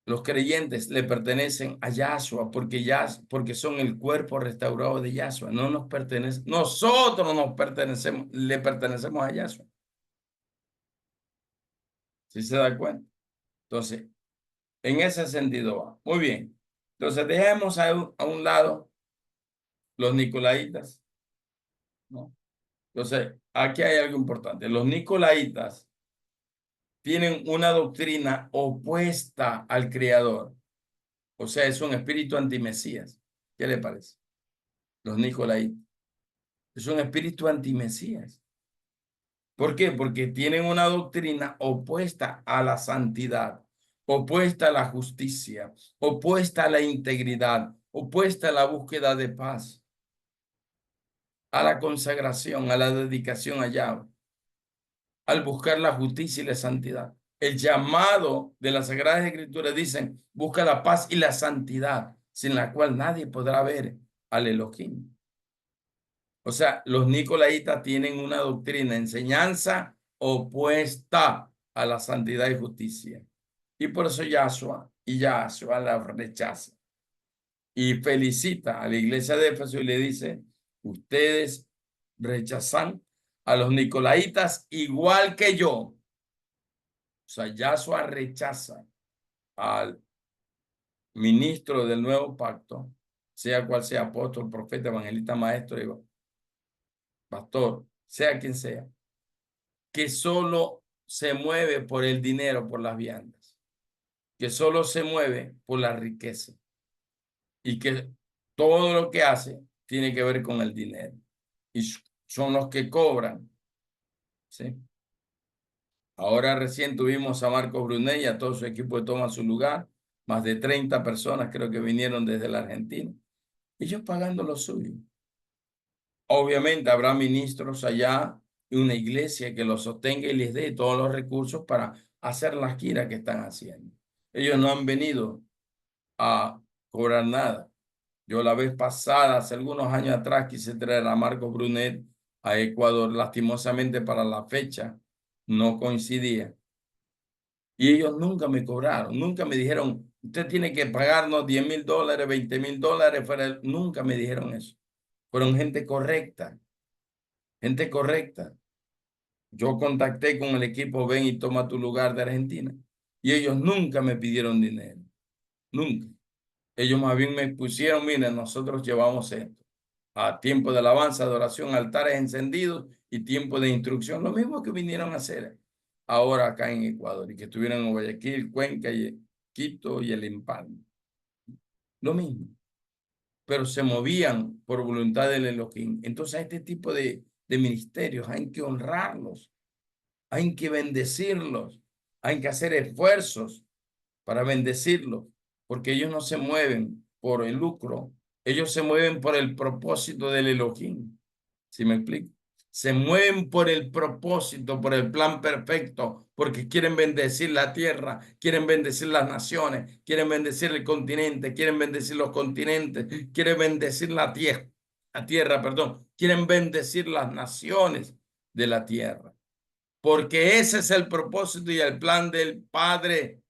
S1: los creyentes le pertenecen a Yahshua porque son el cuerpo restaurado de Yahshua. No nos pertenece, nosotros nos pertenecemos, le pertenecemos a Yahshua. ¿Sí se da cuenta? Entonces, en ese sentido va. Muy bien. Entonces, dejemos a un lado los nicolaitas, ¿no? Entonces, aquí hay algo importante. Los nicolaitas tienen una doctrina opuesta al Creador. O sea, es un espíritu antimesías. ¿Qué le parece? Los nicolaitas. Es un espíritu antimesías. ¿Por qué? Porque tienen una doctrina opuesta a la santidad, opuesta a la justicia, opuesta a la integridad, opuesta a la búsqueda de paz, a la consagración, a la dedicación a Yahweh, al buscar la justicia y la santidad. El llamado de las Sagradas Escrituras dicen, busca la paz y la santidad, sin la cual nadie podrá ver al Elohim. O sea, los nicolaitas tienen una doctrina, enseñanza opuesta a la santidad y justicia. Y por eso Yahshua la rechaza. Y felicita a la iglesia de Éfeso y le dice, ustedes rechazan a los nicolaitas igual que yo. O sea, Yahshua rechaza al ministro del nuevo pacto, sea cual sea apóstol, profeta, evangelista, maestro, pastor, sea quien sea, que solo se mueve por el dinero, por las viandas, que solo se mueve por la riqueza y que todo lo que hace tiene que ver con el dinero. Y son los que cobran, ¿sí? Ahora recién tuvimos a Marcos Brunet y a todo su equipo que toma su lugar, más de 30 personas creo que vinieron desde la Argentina, ellos pagando lo suyo. Obviamente habrá ministros allá y una iglesia que los sostenga y les dé todos los recursos para hacer las giras que están haciendo. Ellos no han venido a cobrar nada. Yo la vez pasada, hace algunos años atrás, quise traer a Marcos Brunet a Ecuador. Lastimosamente para la fecha no coincidía. Y ellos nunca me cobraron, nunca me dijeron, usted tiene que pagarnos $10,000, $20,000. Nunca me dijeron eso. Fueron gente correcta, gente correcta. Yo contacté con el equipo Ven y Toma Tu Lugar de Argentina y ellos nunca me pidieron dinero, nunca. Ellos más bien me pusieron, miren, nosotros llevamos esto, a tiempo de alabanza, adoración, altares encendidos y tiempo de instrucción, lo mismo que vinieron a hacer ahora acá en Ecuador y que estuvieron en Guayaquil, Cuenca, y Quito y el Empalme. Lo mismo, pero se movían por voluntad del Elohim. Entonces, a este tipo de ministerios hay que honrarlos, hay que bendecirlos, Hay que hacer esfuerzos para bendecirlos, porque ellos no se mueven por el lucro, ellos se mueven por el propósito del Elohim. ¿Sí me explico? Se mueven por el propósito, por el plan perfecto, porque quieren bendecir la tierra, quieren bendecir las naciones, quieren bendecir el continente, quieren bendecir los continentes, quieren bendecir la tierra, perdón, quieren bendecir las naciones de la tierra, porque ese es el propósito y el plan del Padre,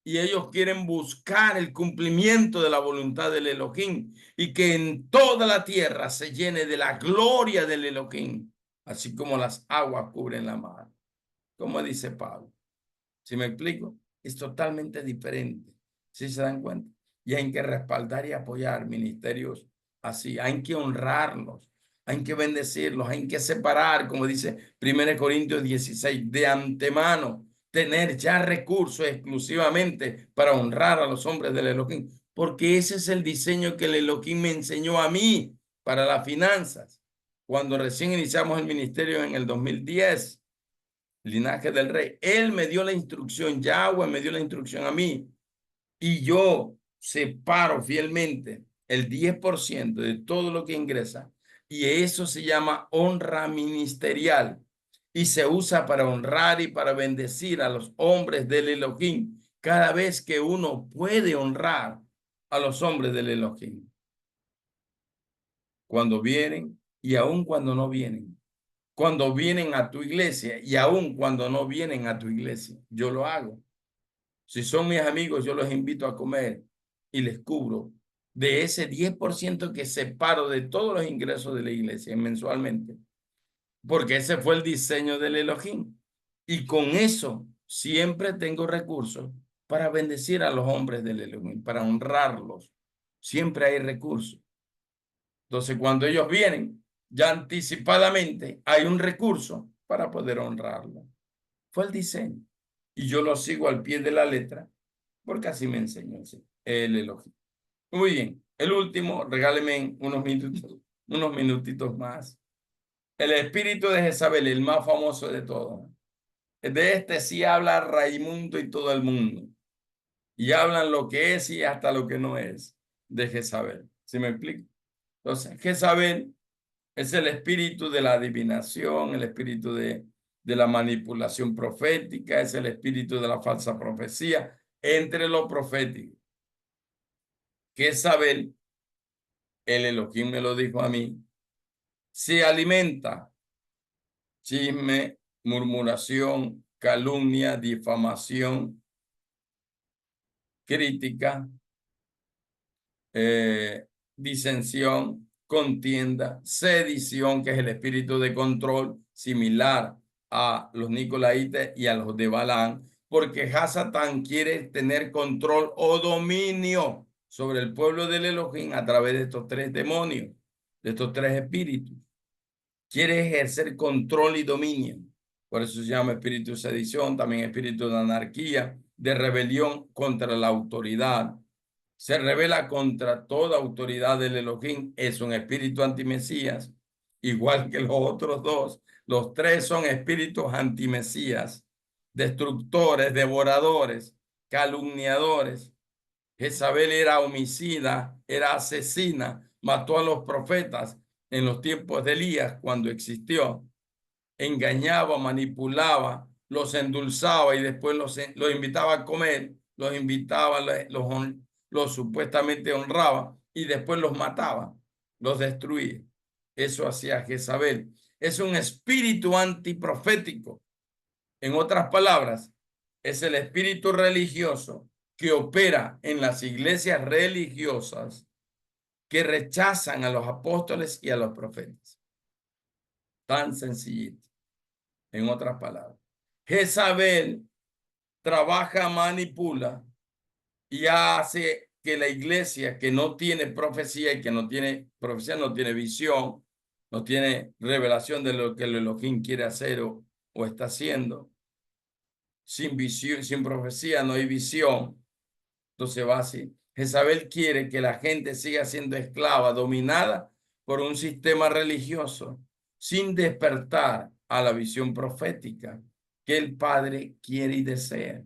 S1: y ellos quieren buscar el cumplimiento de la voluntad del Elohim y que en toda la tierra se llene de la gloria del Elohim, así como las aguas cubren la mar, como dice Pablo. ¿Sí me explico? Es totalmente diferente. ¿Sí se dan cuenta? Y hay que respaldar y apoyar ministerios así. Hay que honrarlos, hay que bendecirlos, hay que separar, como dice 1 Corintios 16, de antemano, tener ya recursos exclusivamente para honrar a los hombres del Elohim, porque ese es el diseño que el Elohim me enseñó a mí para las finanzas. Cuando recién iniciamos el ministerio en el 2010, linaje del rey. Él me dio la instrucción, Yahweh me dio la instrucción a mí, y yo separo fielmente el 10% de todo lo que ingresa, y eso se llama honra ministerial, y se usa para honrar y para bendecir a los hombres del Elohim, cada vez que uno puede honrar a los hombres del Elohim, cuando vienen y aun cuando no vienen, cuando vienen a tu iglesia y aun cuando no vienen a tu iglesia. Yo lo hago. Si son mis amigos, yo los invito a comer y les cubro de ese 10% que separo de todos los ingresos de la iglesia mensualmente, porque ese fue el diseño del Elohim. Y con eso siempre tengo recursos para bendecir a los hombres del Elohim, para honrarlos. Siempre hay recursos. Entonces, cuando ellos vienen, ya anticipadamente hay un recurso para poder honrarlo. Fue el diseño. Y yo lo sigo al pie de la letra, porque así me enseñó el Elohim. Muy bien. El último, regáleme unos minutitos más. El espíritu de Jezabel, el más famoso de todos. De este sí habla Raimundo y todo el mundo. Y hablan lo que es y hasta lo que no es de Jezabel. ¿Sí me explico? Entonces, Jezabel es el espíritu de la adivinación, el espíritu de la manipulación profética, es el espíritu de la falsa profecía entre los proféticos. Jezabel, el Elohim me lo dijo a mí, se alimenta chisme, murmuración, calumnia, difamación, crítica, disensión, contienda, sedición, que es el espíritu de control, similar a los nicolaitas y a los de Balaam, porque Hasatán quiere tener control o dominio sobre el pueblo del Elohim a través de estos tres demonios, de estos tres espíritus. Quiere ejercer control y dominio. Por eso se llama espíritu de sedición, también espíritu de anarquía, de rebelión contra la autoridad. Se revela contra toda autoridad del Elohim. Es un espíritu antimesías, igual que los otros dos. Los tres son espíritus antimesías, destructores, devoradores, calumniadores. Jezabel era homicida, era asesina, mató a los profetas en los tiempos de Elías cuando existió, engañaba, manipulaba, los endulzaba y después los invitaba a comer, los invitaba, los supuestamente honraba y después los mataba, los destruía. Eso hacía Jezabel. Es un espíritu antiprofético. En otras palabras, es el espíritu religioso que opera en las iglesias religiosas que rechazan a los apóstoles y a los profetas. Tan sencillito, en otras palabras. Jezabel trabaja, manipula y hace que la iglesia que no tiene profecía y que no tiene profecía, no tiene visión, no tiene revelación de lo que el Elohim quiere hacer o está haciendo. Sin visión, sin profecía no hay visión. Entonces va así. Jezabel quiere que la gente siga siendo esclava, dominada por un sistema religioso, sin despertar a la visión profética. que el Padre quiere y desea.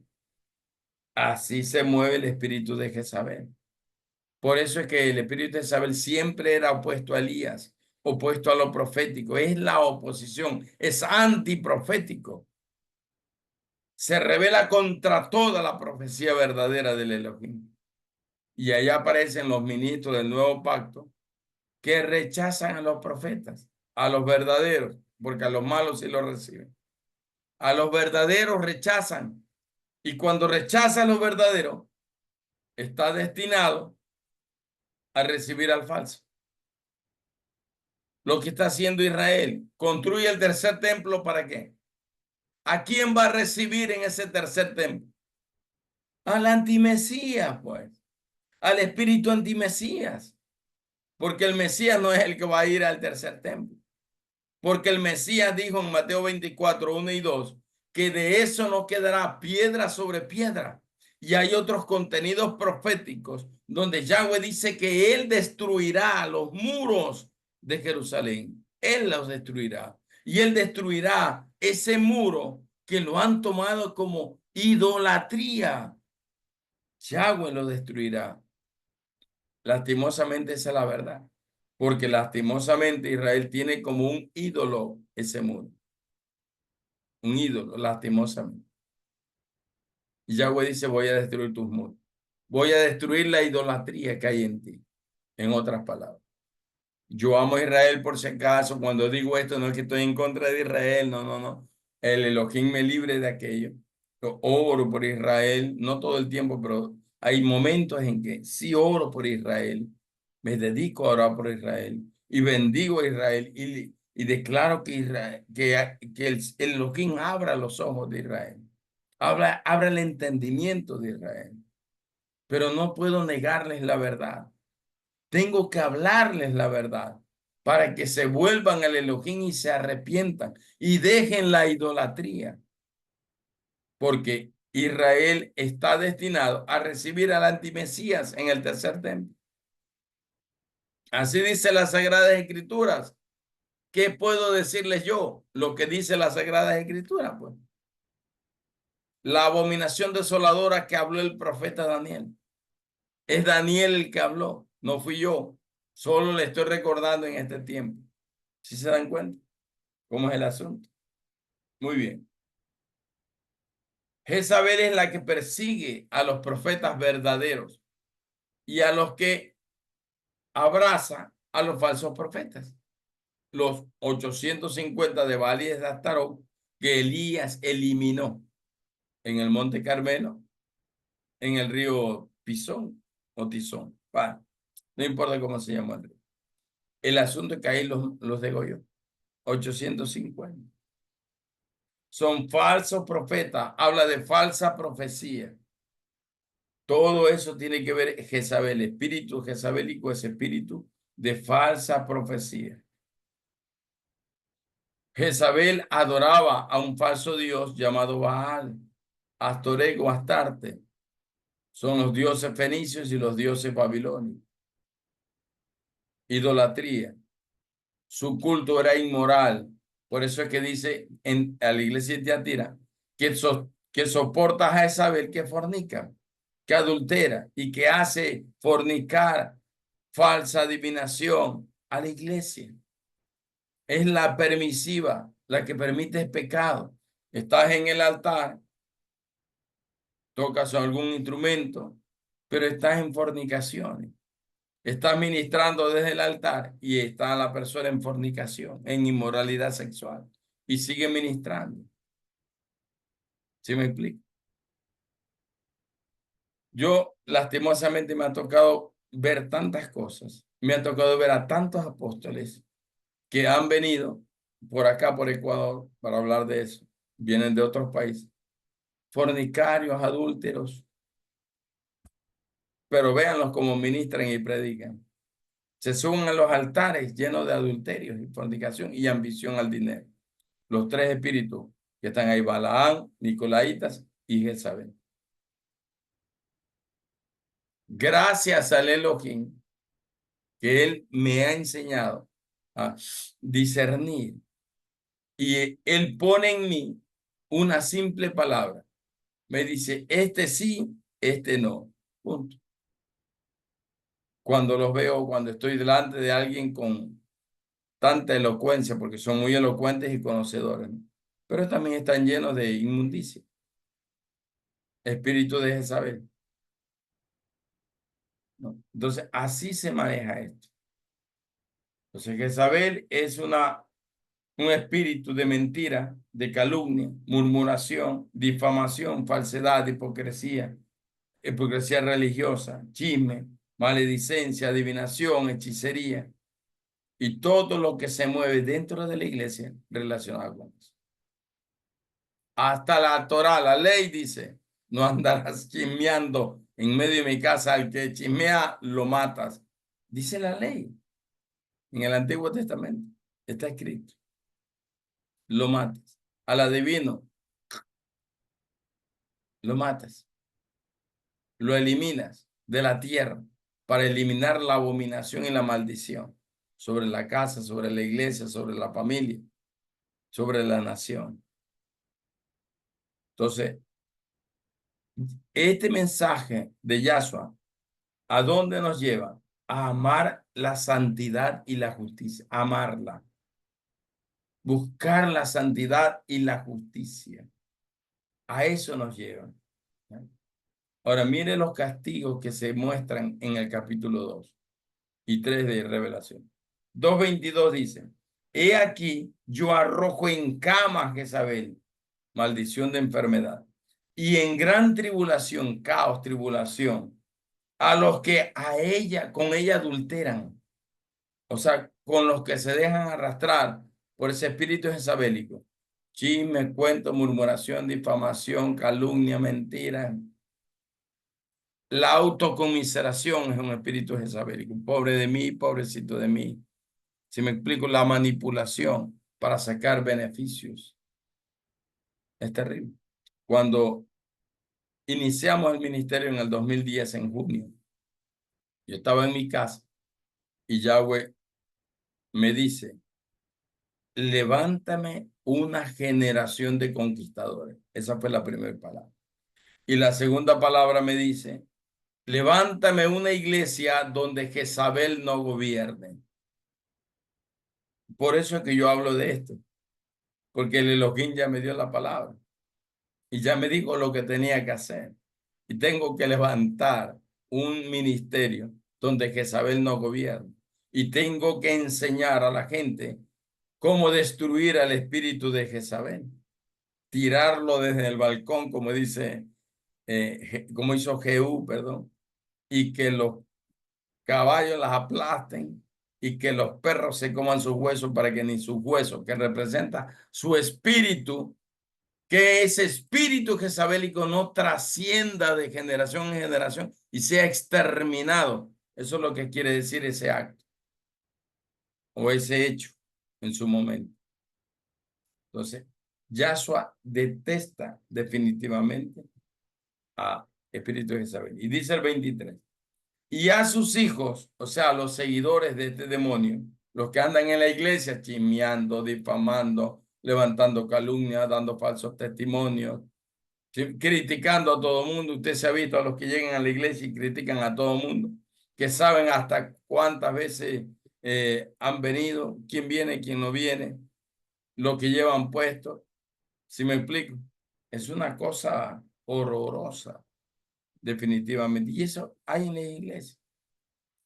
S1: Así se mueve el espíritu de Jezabel. Por eso es que el espíritu de Jezabel siempre era opuesto a Elías, opuesto a lo profético. Es la oposición, es antiprofético. Se revela contra toda la profecía verdadera del Elohim. Y allá aparecen los ministros del nuevo pacto que rechazan a los profetas, a los verdaderos, porque a los malos sí los reciben. A los verdaderos rechazan. Y cuando rechaza a los verdaderos, está destinado a recibir al falso. Lo que está haciendo Israel, construye el tercer templo, ¿para qué? ¿A quién va a recibir en ese tercer templo? Al antimesías, pues, al espíritu antimesías, porque el Mesías no es el que va a ir al tercer templo, porque el Mesías dijo en Mateo 24, 1 y 2, que de eso no quedará piedra sobre piedra. Y hay otros contenidos proféticos donde Yahweh dice que Él destruirá los muros de Jerusalén. Él los destruirá. Y Él destruirá ese muro que lo han tomado como idolatría. Yahweh lo destruirá. Lastimosamente esa es la verdad. Porque lastimosamente Israel tiene como un ídolo ese muro. Un ídolo, lastimosamente. Y Yahweh dice, voy a destruir tus muros. Voy a destruir la idolatría que hay en ti. En otras palabras. Yo amo a Israel por si acaso. Cuando digo esto, no es que estoy en contra de Israel. No, no, no. El Elohim me libre de aquello. Yo oro por Israel. No todo el tiempo, pero hay momentos en que sí oro por Israel. Me dedico a orar por Israel. Y bendigo a Israel. Y declaro que, Israel, que el Elohim abra los ojos de Israel. Abra el entendimiento de Israel. Pero no puedo negarles la verdad. Tengo que hablarles la verdad para que se vuelvan al Elohim y se arrepientan y dejen la idolatría. Porque Israel está destinado a recibir al antimesías en el tercer templo. Así dice las Sagradas Escrituras. ¿Qué puedo decirles yo? Lo que dice las Sagradas Escrituras, pues. La abominación desoladora que habló el profeta Daniel. Es Daniel el que habló, no fui yo. Solo le estoy recordando en este tiempo. ¿Sí se dan cuenta cómo es el asunto? Muy bien. Jezabel es la que persigue a los profetas verdaderos y a los que abraza a los falsos profetas. Los 850 de Baal y de Astarot que Elías eliminó en el Monte Carmelo, en el río Pisón o Tizón. No importa cómo se llama el río. El asunto es que ahí los degolló. 850. Son falsos profetas. Habla de falsa profecía. Todo eso tiene que ver Jezabel, espíritu jezabelico, ese espíritu de falsa profecía. Jezabel adoraba a un falso dios llamado Baal, Astorego, Astarte. Son los dioses fenicios y los dioses babilonios. Idolatría. Su culto era inmoral. Por eso es que dice a la iglesia de Tiatira que soporta a Jezabel que fornica, que adultera y que hace fornicar falsa adivinación a la iglesia. Es la permisiva, la que permite el pecado. Estás en el altar, tocas algún instrumento, pero estás en fornicaciones. Estás ministrando desde el altar y está la persona en fornicación, en inmoralidad sexual y sigue ministrando. ¿Sí me explico? Yo lastimosamente me ha tocado ver tantas cosas. Me ha tocado ver a tantos apóstoles que han venido por acá, por Ecuador, para hablar de eso. Vienen de otros países. Fornicarios, adúlteros, pero véanlos como ministran y predican. Se suben a los altares llenos de adulterios y fornicación y ambición al dinero. Los tres espíritus que están ahí, Balaán, Nicolaitas y Jezabel. Gracias al Elohim que él me ha enseñado a discernir y él pone en mí una simple palabra. Me dice, este sí, este no. Punto. Cuando los veo, cuando estoy delante de alguien con tanta elocuencia, porque son muy elocuentes y conocedores, ¿no? Pero también están llenos de inmundicia, espíritu de Jezabel, ¿no? Entonces, así se maneja esto. Entonces, Jezabel es un espíritu de mentira, de calumnia, murmuración, difamación, falsedad, hipocresía, hipocresía religiosa, chisme, maledicencia, adivinación, hechicería y todo lo que se mueve dentro de la iglesia relacionado con eso. Hasta la Torá, la ley dice, no andarás chismeando en medio de mi casa, al que chismea lo matas. Dice la ley en el Antiguo Testamento, está escrito, lo matas. Al adivino, lo matas, lo eliminas de la tierra para eliminar la abominación y la maldición sobre la casa, sobre la iglesia, sobre la familia, sobre la nación. Entonces, este mensaje de Yahshua, ¿a dónde nos lleva? A amar la santidad y la justicia, amarla, buscar la santidad y la justicia. A eso nos lleva. Ahora, mire los castigos que se muestran en el capítulo 2 y 3 de Revelación. 2:22 dice, he aquí, yo arrojo en cama a Jezabel, maldición de enfermedad, y en gran tribulación, caos, tribulación, a los que con ella adulteran, o sea, con los que se dejan arrastrar por ese espíritu jezabélico. Chisme, cuento, murmuración, difamación, calumnia, mentira. La autocomiseración es un espíritu jezabélico. Pobre de mí, pobrecito de mí. Si me explico, la manipulación para sacar beneficios. Es terrible. Cuando iniciamos el ministerio en el 2010, en junio, yo estaba en mi casa y Yahweh me dice, levántame una generación de conquistadores. Esa fue la primera palabra. Y la segunda palabra me dice, levántame una iglesia donde Jezabel no gobierne. Por eso es que yo hablo de esto, porque el Elohim ya me dio la palabra y ya me dijo lo que tenía que hacer. Y tengo que levantar un ministerio donde Jezabel no gobierne. Y tengo que enseñar a la gente cómo destruir al espíritu de Jezabel. Tirarlo desde el balcón, como dice, como hizo Jehú, perdón, y que los caballos las aplasten y que los perros se coman sus huesos para que ni sus huesos, que representa su espíritu, que ese espíritu jezabélico no trascienda de generación en generación y sea exterminado. Eso es lo que quiere decir ese acto o ese hecho en su momento. Entonces, Yahshua detesta definitivamente a espíritu de Jezabel. Y dice el 23, y a sus hijos, o sea, los seguidores de este demonio, los que andan en la iglesia chismeando, difamando, levantando calumnias, dando falsos testimonios, criticando a todo el mundo. Usted se ha visto a los que llegan a la iglesia y critican a todo el mundo, que saben hasta cuántas veces han venido, quién viene, quién no viene, lo que llevan puesto. ¿Sí me explico? Es una cosa horrorosa, definitivamente. Y eso hay en la iglesia.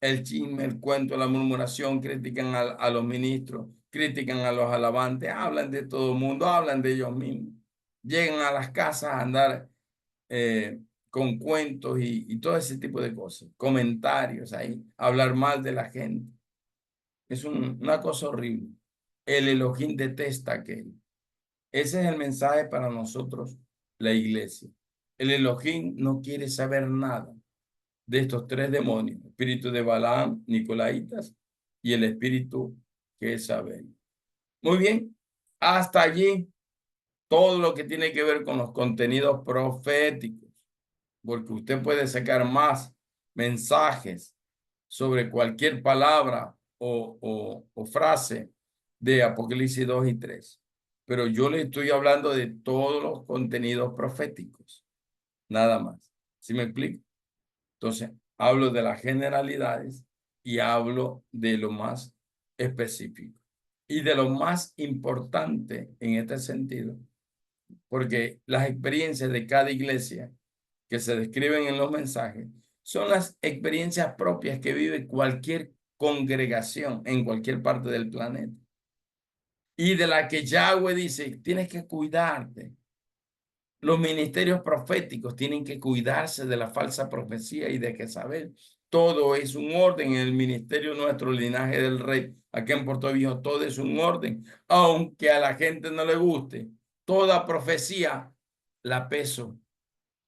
S1: El chisme, el cuento, la murmuración, critican a los ministros, critican a los alabantes, hablan de todo el mundo, hablan de ellos mismos. Llegan a las casas a andar con cuentos y todo ese tipo de cosas, comentarios ahí, hablar mal de la gente. Es una cosa horrible. El Elohim detesta aquello. Ese es el mensaje para nosotros, la iglesia. El Elohim no quiere saber nada de estos tres demonios, espíritu de Balaam, Nicolaitas y el espíritu que es Abel. Muy bien, hasta allí todo lo que tiene que ver con los contenidos proféticos, porque usted puede sacar más mensajes sobre cualquier palabra o frase de Apocalipsis 2 y 3. pero yo le estoy hablando de todos los contenidos proféticos, nada más. ¿Sí me explico? Entonces, hablo de las generalidades y hablo de lo más específico. Y de lo más importante en este sentido, porque las experiencias de cada iglesia que se describen en los mensajes son las experiencias propias que vive cualquier congregación en cualquier parte del planeta. Y de la que Yahweh dice, tienes que cuidarte. Los ministerios proféticos tienen que cuidarse de la falsa profecía y de Jezabel. Todo es un orden en el ministerio nuestro, el linaje del rey. Aquí en Puerto Viejo todo es un orden. Aunque a la gente no le guste, toda profecía la peso.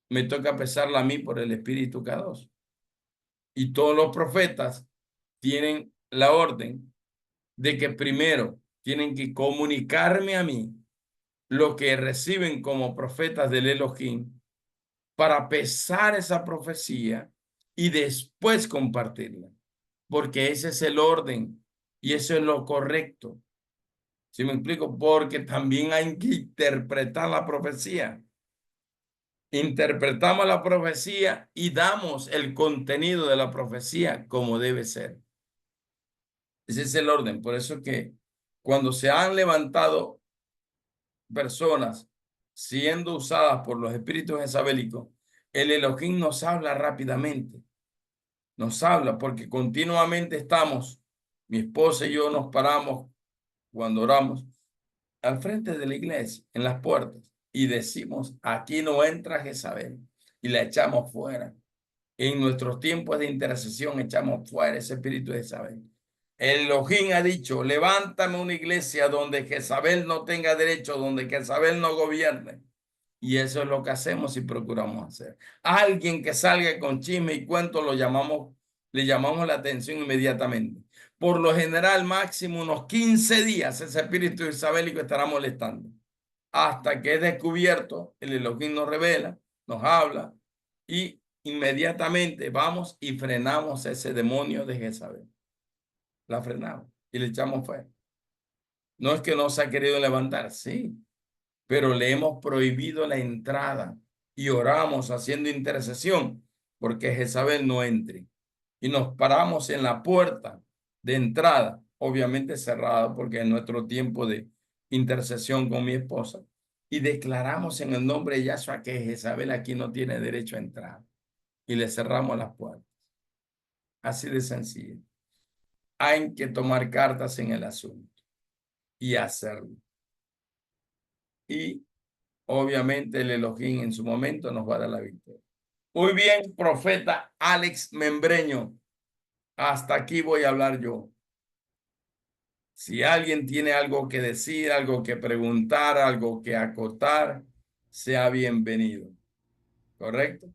S1: Me toca pesarla a mí por el Espíritu K2. Y todos los profetas tienen la orden de que primero tienen que comunicarme a mí lo que reciben como profetas del Elohim para pesar esa profecía y después compartirla, porque ese es el orden y eso es lo correcto. ¿Sí me explico? Porque también hay que interpretar la profecía. Interpretamos la profecía y damos el contenido de la profecía como debe ser. Ese es el orden. Por eso que cuando se han levantado personas siendo usadas por los espíritus jezabélicos, el Elohim nos habla rápidamente. Nos habla porque continuamente estamos, mi esposa y yo nos paramos cuando oramos al frente de la iglesia, en las puertas, y decimos, aquí no entra Jezabel, y la echamos fuera. En nuestros tiempos de intercesión echamos fuera ese espíritu de Jezabel. El Elohim ha dicho, levántame una iglesia donde Jezabel no tenga derecho, donde Jezabel no gobierne. Y eso es lo que hacemos y procuramos hacer. Alguien que salga con chisme y cuento le llamamos la atención inmediatamente. Por lo general, máximo unos 15 días ese espíritu isabélico estará molestando. Hasta que es descubierto, el Elohim nos revela, nos habla y inmediatamente vamos y frenamos ese demonio de Jezabel. La frenamos y le echamos fuera. No es que no se ha querido levantar, sí, pero le hemos prohibido la entrada y oramos haciendo intercesión porque Jezabel no entre. Y nos paramos en la puerta de entrada, obviamente cerrada porque es nuestro tiempo de intercesión con mi esposa, y declaramos en el nombre de Yahshua que Jezabel aquí no tiene derecho a entrar y le cerramos las puertas. Así de sencillo. Hay que tomar cartas en el asunto y hacerlo. Y obviamente el Elohim en su momento nos va a dar la victoria. Muy bien, profeta Alex Membreño. Hasta aquí voy a hablar yo. Si alguien tiene algo que decir, algo que preguntar, algo que acotar, sea bienvenido. ¿Correcto?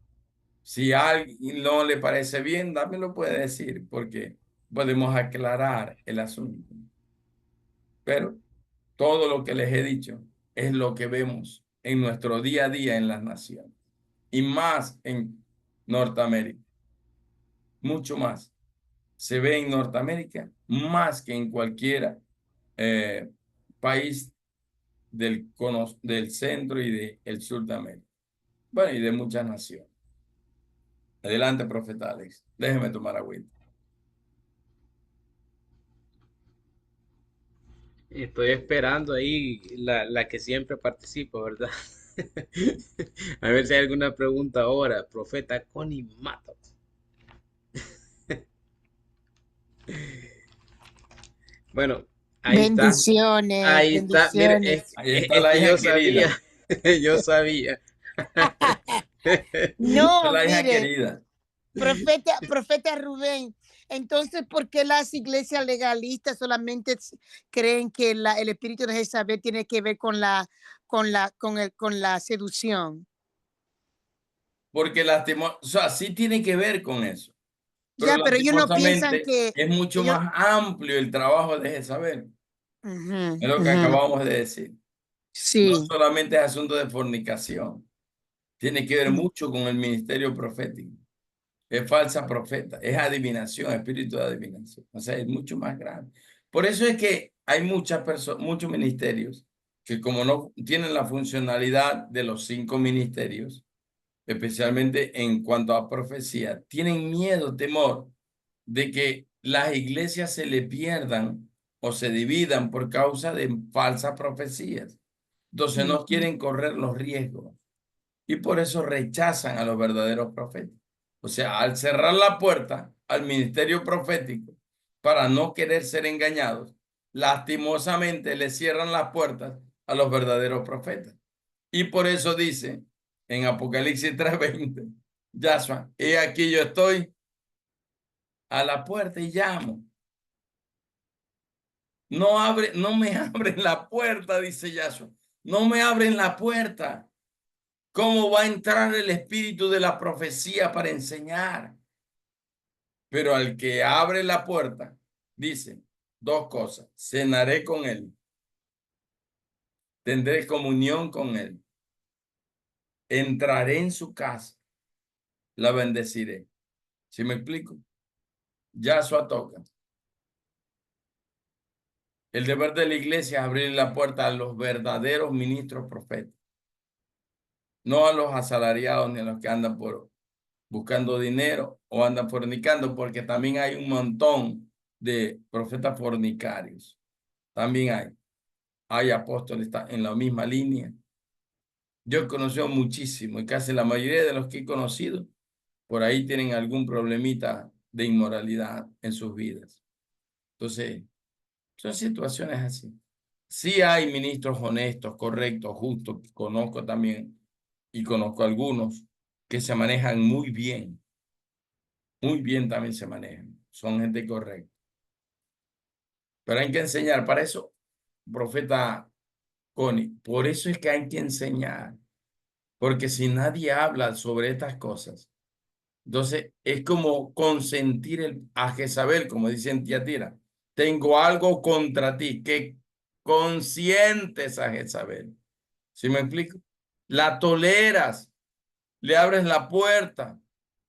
S1: Si a alguien no le parece bien, también lo puede decir, porque podemos aclarar el asunto. Pero todo lo que les he dicho es lo que vemos en nuestro día a día en las naciones. Y más en Norteamérica, mucho más. Se ve en Norteamérica más que en cualquier país del centro y del sur de América. Bueno, y de muchas naciones. Adelante, profeta Alex. Déjeme tomar agüita.
S2: Estoy esperando ahí la que siempre participo, ¿verdad? A ver si hay alguna pregunta ahora. Profeta Connie Mato. Bueno, ahí está.
S3: Bendiciones,
S2: Ahí está. Mire,
S3: bendiciones.
S1: Ahí está
S2: es
S1: la
S2: que yo
S1: hija
S2: sabía.
S1: querida.
S2: Yo sabía.
S1: Esta es
S3: No,
S1: la hija
S3: mire,
S1: querida.
S3: profeta Rubén, entonces, ¿por qué las iglesias legalistas solamente creen que el espíritu de Jezabel tiene que ver con la seducción?
S1: Porque o sea, sí tiene que ver con eso. Pero
S3: Ya, pero ellos no piensan
S1: lastimosamente
S3: que
S1: es mucho
S3: ellos,
S1: más amplio el trabajo de Jezabel.
S3: ujú,
S1: Es lo que
S3: ujú,
S1: acabamos de decir. No
S3: sí,
S1: solamente es asunto de fornicación. Tiene que ver mucho con el ministerio profético. Es falsa profeta, es adivinación, espíritu de adivinación. O sea, es mucho más grande. Por eso es que hay muchas personas, muchos ministerios que como no tienen la funcionalidad de los 5 ministerios, especialmente en cuanto a profecía, tienen miedo, temor de que las iglesias se le pierdan o se dividan por causa de falsas profecías. Entonces no quieren correr los riesgos y por eso rechazan a los verdaderos profetas. O sea, al cerrar la puerta al ministerio profético para no querer ser engañados, lastimosamente le cierran las puertas a los verdaderos profetas. Y por eso dice en Apocalipsis 3:20, Yahshua, he aquí yo estoy a la puerta y llamo. No me abren la puerta, dice Yahshua. No me abren la puerta. ¿Cómo va a entrar el espíritu de la profecía para enseñar? Pero al que abre la puerta, dice 2 cosas. Cenaré con él. Tendré comunión con él. Entraré en su casa. La bendeciré. ¿Sí me explico? Yahshua toca. El deber de la iglesia es abrir la puerta a los verdaderos ministros profetas. No a los asalariados ni a los que andan por buscando dinero o andan fornicando, porque también hay un montón de profetas fornicarios. También hay apóstoles en la misma línea. Yo he conocido muchísimo y casi la mayoría de los que he conocido por ahí tienen algún problemita de inmoralidad en sus vidas. Entonces, son situaciones así. Sí hay ministros honestos, correctos, justos, que conozco también y conozco algunos que se manejan muy bien también se manejan, son gente correcta. Pero hay que enseñar, para eso, profeta Connie, por eso es que hay que enseñar, porque si nadie habla sobre estas cosas, entonces es como consentir a Jezabel, como dice en Tiatira, tengo algo contra ti, que consientes a Jezabel. ¿Sí me explico? La toleras, le abres la puerta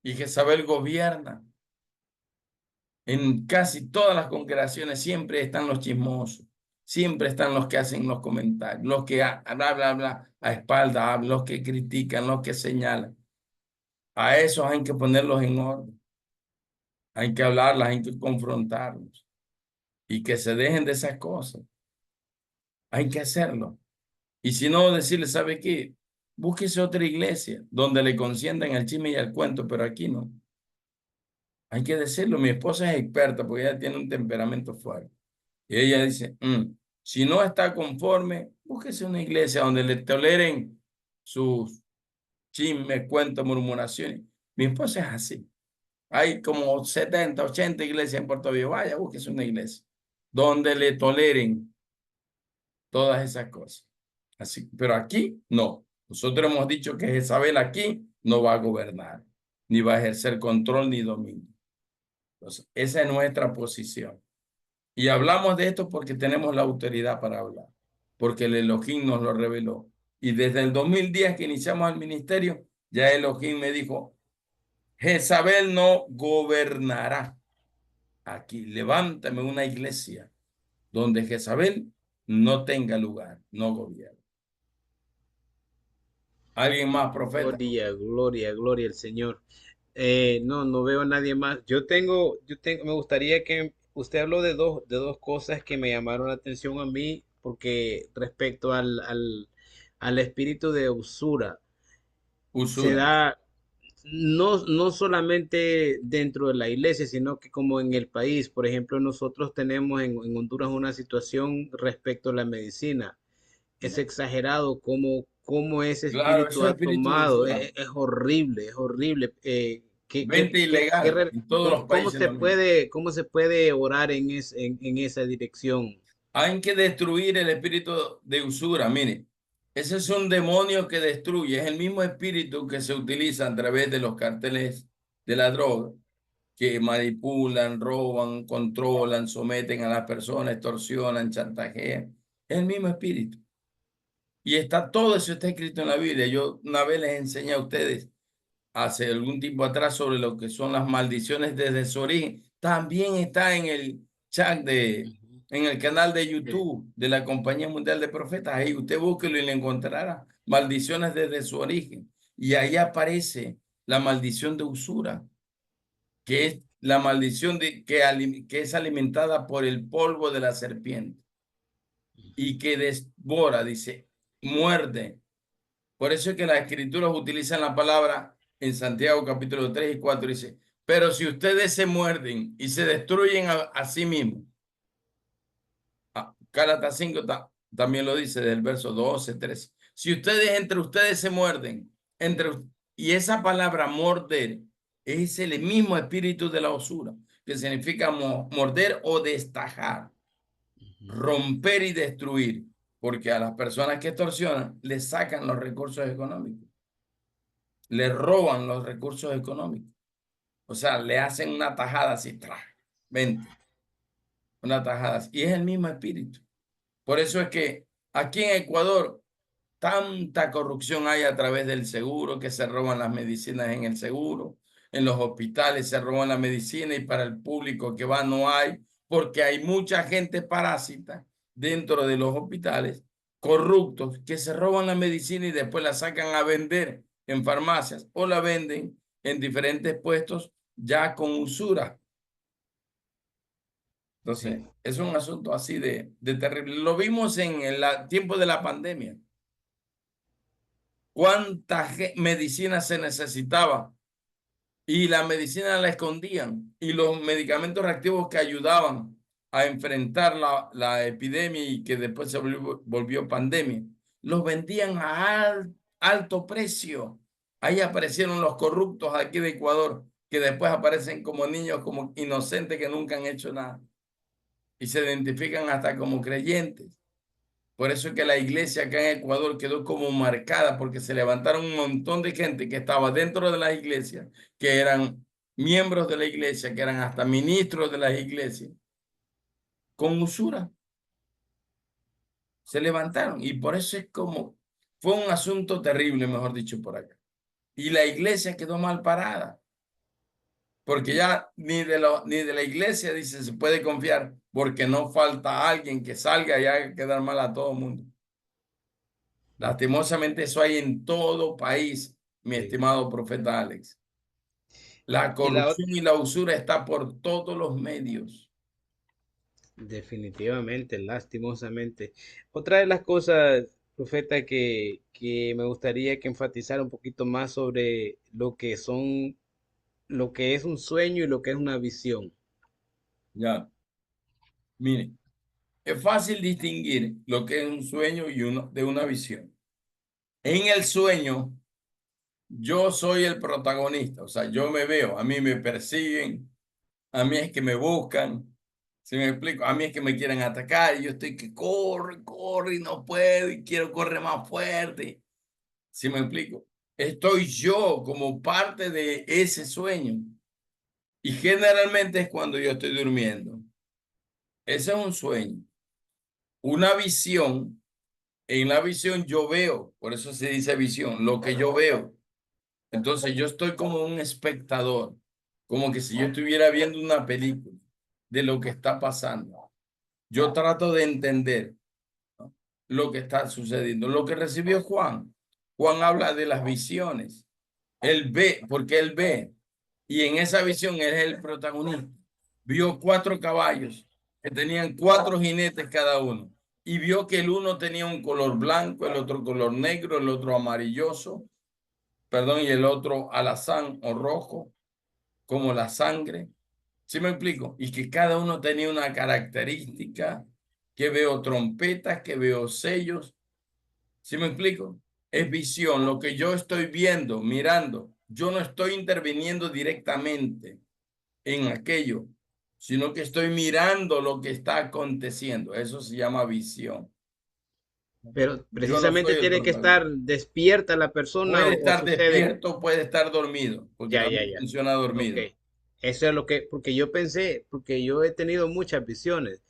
S1: y Jezabel gobierna. En casi todas las congregaciones siempre están los chismosos, siempre están los que hacen los comentarios, los que bla, bla, bla, a espalda, los que critican, los que señalan. A esos hay que ponerlos en orden, hay que hablarlas, hay que confrontarlos y que se dejen de esas cosas. Hay que hacerlo. Y si no, decirle, ¿sabe qué? Búsquese otra iglesia donde le consientan el chisme y el cuento, pero aquí no. Hay que decirlo. Mi esposa es experta porque ella tiene un temperamento fuerte. Y ella dice, si no está conforme, búsquese una iglesia donde le toleren sus chismes, cuentos, murmuraciones. Mi esposa es así. Hay como 70, 80 iglesias en Puerto Viejo. Vaya, búsquese una iglesia donde le toleren todas esas cosas. Así, pero aquí no. Nosotros hemos dicho que Jezabel aquí no va a gobernar, ni va a ejercer control ni dominio. Entonces, esa es nuestra posición. Y hablamos de esto porque tenemos la autoridad para hablar, porque el Elohim nos lo reveló. Y desde el 2010 que iniciamos el ministerio, ya Elohim me dijo, Jezabel no gobernará aquí. Levántame una iglesia donde Jezabel no tenga lugar, no gobierne. ¿Alguien más, profeta?
S2: Gloria, gloria, gloria al Señor. No, no veo a nadie más. Me gustaría que usted habló de dos cosas que me llamaron la atención a mí, porque respecto al espíritu de usura, se
S1: Usura.
S2: da no solamente dentro de la iglesia, sino que como en el país. Por ejemplo, nosotros tenemos en Honduras una situación respecto a la medicina. Es exagerado cómo ese
S1: Claro,
S2: espíritu
S1: eso es
S2: ha
S1: espíritu de
S2: tomado.
S1: usura.
S2: Es horrible, es horrible.
S1: Venta ilegal en todos los
S2: ¿Cómo
S1: países lo mismo.
S2: cómo se puede orar en esa dirección?
S1: Hay que destruir el espíritu de usura. Mire, ese es un demonio que destruye. Es el mismo espíritu que se utiliza a través de los carteles de la droga, que manipulan, roban, controlan, someten a las personas, extorsionan, chantajean. Es el mismo espíritu. Y todo eso está escrito en la Biblia. Yo una vez les enseñé a ustedes hace algún tiempo atrás sobre lo que son las maldiciones desde su origen. También está en el chat en el canal de
S2: Sí.
S1: YouTube de la Compañía Mundial de Profetas. Ahí usted búsquelo y le encontrará maldiciones desde su origen. Y ahí aparece la maldición de usura, que es la maldición que es alimentada por el polvo de la serpiente y que devora, dice, muerde. Por eso es que las escrituras utilizan la palabra en Santiago capítulo 3 y 4, dice, pero si ustedes se muerden y se destruyen a sí mismos, Gálatas 5 también lo dice del verso 12, 13. Si ustedes entre ustedes se muerden, y esa palabra morder es el mismo espíritu de la usura, que significa morder o destajar,
S2: Ujú.
S1: romper y destruir, porque a las personas que extorsionan les sacan los recursos económicos, les roban los recursos económicos. O sea, le hacen una tajada así, vente, una tajada así. Y es el mismo espíritu. Por eso es que aquí en Ecuador tanta corrupción hay a través del seguro, que se roban las medicinas en el seguro, en los hospitales se roban la medicina y para el público que va no hay, porque hay mucha gente parásita dentro de los hospitales, corruptos, que se roban la medicina y después la sacan a vender en farmacias o la venden en diferentes puestos ya con usura. Entonces,
S2: Sí,
S1: es un asunto así de terrible. Lo vimos en el tiempo de la pandemia. ¿Cuánta medicina se necesitaba? Y la medicina la escondían. Y los medicamentos reactivos que ayudaban a enfrentar la epidemia y que después se volvió pandemia, los vendían a alto precio. Ahí aparecieron los corruptos aquí de Ecuador, que después aparecen como niños, como inocentes que nunca han hecho nada. Y se identifican hasta como creyentes. Por eso es que la iglesia acá en Ecuador quedó como marcada, porque se levantaron un montón de gente que estaba dentro de las iglesias, que eran miembros de la iglesia, que eran hasta ministros de las iglesias, con usura. Se levantaron y por eso es como, fue un asunto terrible, mejor dicho, por acá. Y la iglesia quedó mal parada, porque ya ni de la iglesia, dice, se puede confiar, porque no falta alguien que salga y haga quedar mal a todo el mundo. Lastimosamente eso hay en todo país, mi
S2: sí.
S1: estimado profeta Alex. La
S2: Y la
S1: corrupción y la usura está por todos los medios.
S2: definitivamente, lastimosamente. Otra de las cosas, profeta, que me gustaría que enfatizara un poquito más sobre lo que es un sueño y lo que es una visión.
S1: Ya, miren, es fácil distinguir lo que es un sueño y uno de una visión. En el sueño, yo soy el protagonista, o sea, yo me veo, a mí me persiguen, a mí es que me buscan, ¿si me explico? A mí es que me quieren atacar y yo estoy que corre, corre y no puedo y quiero correr más fuerte. ¿Sí me explico? Estoy yo como parte de ese sueño. Y generalmente es cuando yo estoy durmiendo. Ese es un sueño. Una visión, en la visión yo veo, por eso se dice visión, lo que yo veo. Entonces yo estoy como un espectador, como que si yo estuviera viendo una película de lo que está pasando. Yo trato de entender, ¿no?, lo que está sucediendo. Lo que recibió Juan. Juan habla de las visiones. Él ve, porque él ve. Y en esa visión él es el protagonista. Vio 4 caballos que tenían 4 jinetes cada uno. Y vio que el uno tenía un color blanco, el otro color negro, el otro amarilloso, perdón, y el otro alazán o rojo, como la sangre. ¿Sí me explico? Y que cada uno tenía una característica, que veo trompetas, que veo sellos. ¿Sí me explico? Es visión, lo que yo estoy viendo, mirando. Yo no estoy interviniendo directamente en aquello, sino que estoy mirando lo que está aconteciendo. Eso se llama visión.
S2: Pero
S1: Yo no
S2: precisamente
S1: soy el
S2: tiene que
S1: protagonista.
S2: estar despierta la persona
S1: Puede
S2: o
S1: estar
S2: sucede.
S1: despierto, puede estar dormido, porque
S2: Ya, ya,
S1: también
S2: ya.
S1: funciona
S2: Ok.
S1: dormido.
S2: Eso es lo que, porque yo pensé, porque yo he tenido muchas visiones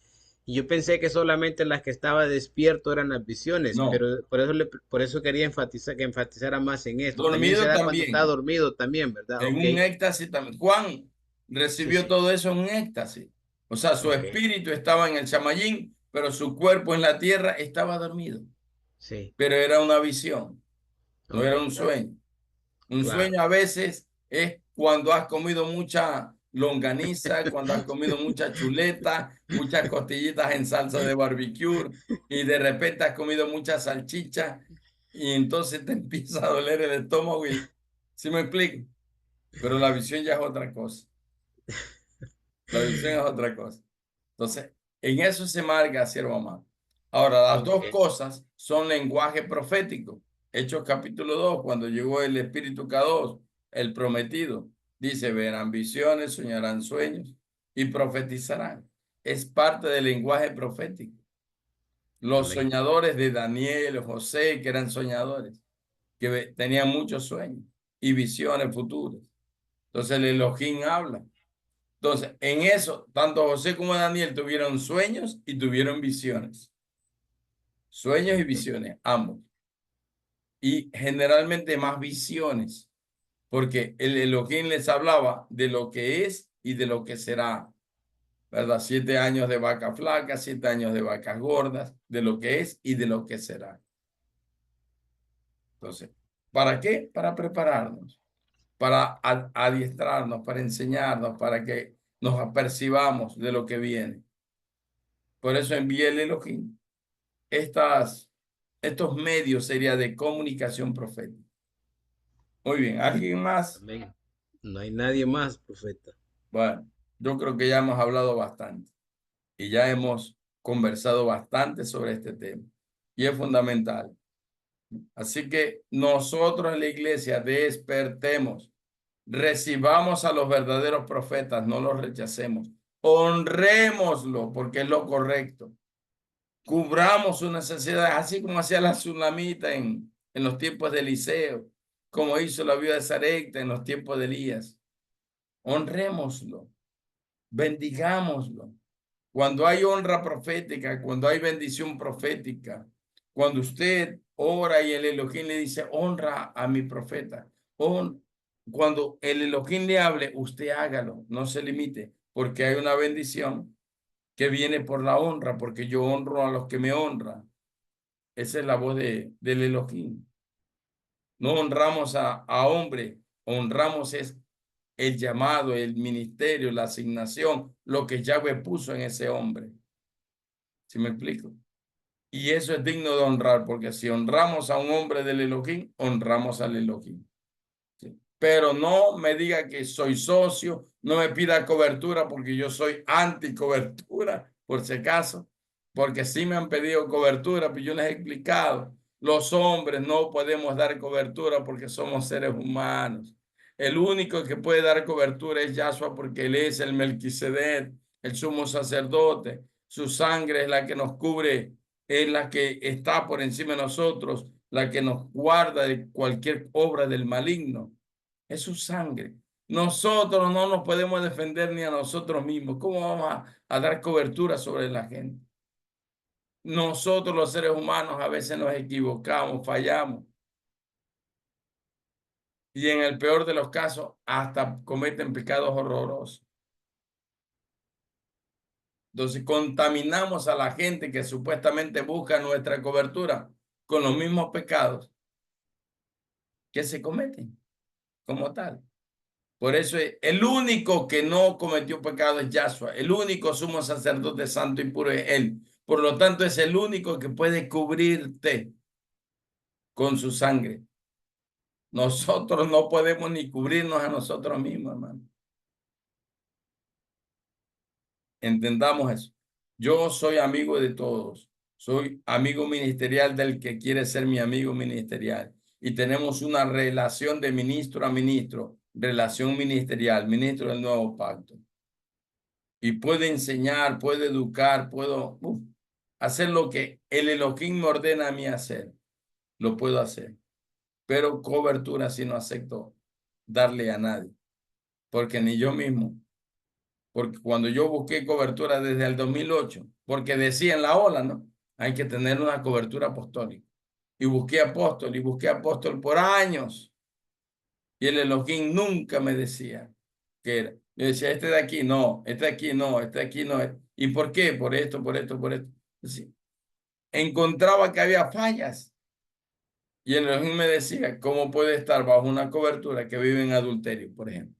S2: y yo pensé que solamente las que estaba despierto eran las visiones,
S1: No,
S2: pero por eso quería enfatizar que enfatizara más en esto. También se
S1: dormido
S2: da cuando está
S1: también.
S2: dormido también, ¿verdad?
S1: En
S2: Ok.
S1: un éxtasis también. Juan
S2: Sí,
S1: recibió
S2: sí.
S1: todo eso en un éxtasis. O sea, su
S2: Ok,
S1: espíritu estaba en el Shamayim, pero su cuerpo en la tierra estaba dormido.
S2: sí,
S1: Pero era una visión, no
S2: ok,
S1: era un sueño. Un
S2: claro.
S1: sueño a veces es cuando has comido mucha longaniza, cuando has comido mucha chuleta, muchas costillitas en salsa de barbecue y de repente has comido mucha salchicha y entonces te empieza a doler el estómago y, ¿sí me explico? Pero la visión ya es otra cosa. La visión es otra cosa. Entonces, en eso se marca, siervo amado. Ahora, las
S2: Ok,
S1: dos cosas son lenguaje profético. Hechos capítulo 2 cuando llegó el Espíritu K2, el prometido, dice, verán visiones, soñarán sueños y profetizarán. Es parte del lenguaje profético. Los
S2: amén.
S1: soñadores de Daniel, José, que eran soñadores, que tenían muchos sueños y visiones futuras. Entonces, el Elohim habla. Entonces, en eso, tanto José como Daniel tuvieron sueños y tuvieron visiones. Sueños y
S2: Ok,
S1: visiones, ambos. Y generalmente más visiones, porque el Elohim les hablaba de lo que es y de lo que será, ¿verdad? 7 años de vacas flacas, 7 años de vacas gordas, de lo que es y de lo que será. Entonces, ¿para qué? Para prepararnos, para adiestrarnos, para enseñarnos, para que nos apercibamos de lo que viene. Por eso envié el Elohim estos medios sería de comunicación profética. Muy bien, ¿alguien más?
S2: amén. No hay nadie más, profeta.
S1: Bueno, yo creo que ya hemos hablado bastante y ya hemos conversado bastante sobre este tema y es fundamental. Así que nosotros en la iglesia despertemos, recibamos a los verdaderos profetas, no los rechacemos, honrémoslo porque es lo correcto. Cubramos sus necesidades, así como hacía la tsunamita en los tiempos de Eliseo, como hizo la viuda de Sarepta en los tiempos de Elías. Honrémoslo, bendigámoslo. Cuando hay honra profética, cuando hay bendición profética, cuando usted ora y el Elohim le dice, honra a mi profeta, cuando el Elohim le hable, usted hágalo, no se limite, porque hay una bendición que viene por la honra, porque yo honro a los que me honran. Esa es la voz del Elohim. No honramos a hombre, honramos es el llamado, el ministerio, la asignación, lo que Yahweh puso en ese hombre. ¿Sí me explico? Y eso es digno de honrar, porque si honramos a un hombre del Elohim, honramos al Elohim. ¿Sí? Pero no me diga que soy socio, no me pida cobertura porque yo soy anti cobertura, por si acaso, porque sí me han pedido cobertura, pero yo les he explicado, los hombres no podemos dar cobertura porque somos seres humanos. El único que puede dar cobertura es Yahshua porque él es el Melquisedec, el sumo sacerdote. Su sangre es la que nos cubre, es la que está por encima de nosotros, la que nos guarda de cualquier obra del maligno. Es su sangre. Nosotros no nos podemos defender ni a nosotros mismos. ¿Cómo vamos a dar cobertura sobre la gente? Nosotros los seres humanos a veces nos equivocamos, fallamos y en el peor de los casos hasta cometen pecados horrorosos. Entonces contaminamos a la gente que supuestamente busca nuestra cobertura con los mismos pecados que se cometen como tal. Por eso el único que no cometió pecado es Yahshua. El único sumo sacerdote santo y puro es Él. Por lo tanto, es el único que puede cubrirte con su sangre. Nosotros no podemos ni cubrirnos a nosotros mismos, hermano. Entendamos eso. Yo soy amigo de todos. Soy amigo ministerial del que quiere ser mi amigo ministerial. Y tenemos una relación de ministro a ministro, relación ministerial, ministro del nuevo pacto. Y puedo enseñar, puedo educar, puedo hacer lo que el Elohim me ordena a mí hacer. Lo puedo hacer. Pero cobertura sí no acepto darle a nadie. Porque ni yo mismo. Porque cuando yo busqué cobertura desde el 2008, porque decía en la ola, ¿no? Hay que tener una cobertura apostólica. Y busqué apóstol por años. Y el Elohim nunca me decía que era. Yo decía, este de aquí no, este de aquí no, este de aquí no. ¿Y por qué? Por esto, por esto, por esto. Sí. Encontraba que había fallas. Y el Elohim me decía, ¿cómo puede estar bajo una cobertura que vive en adulterio, por ejemplo?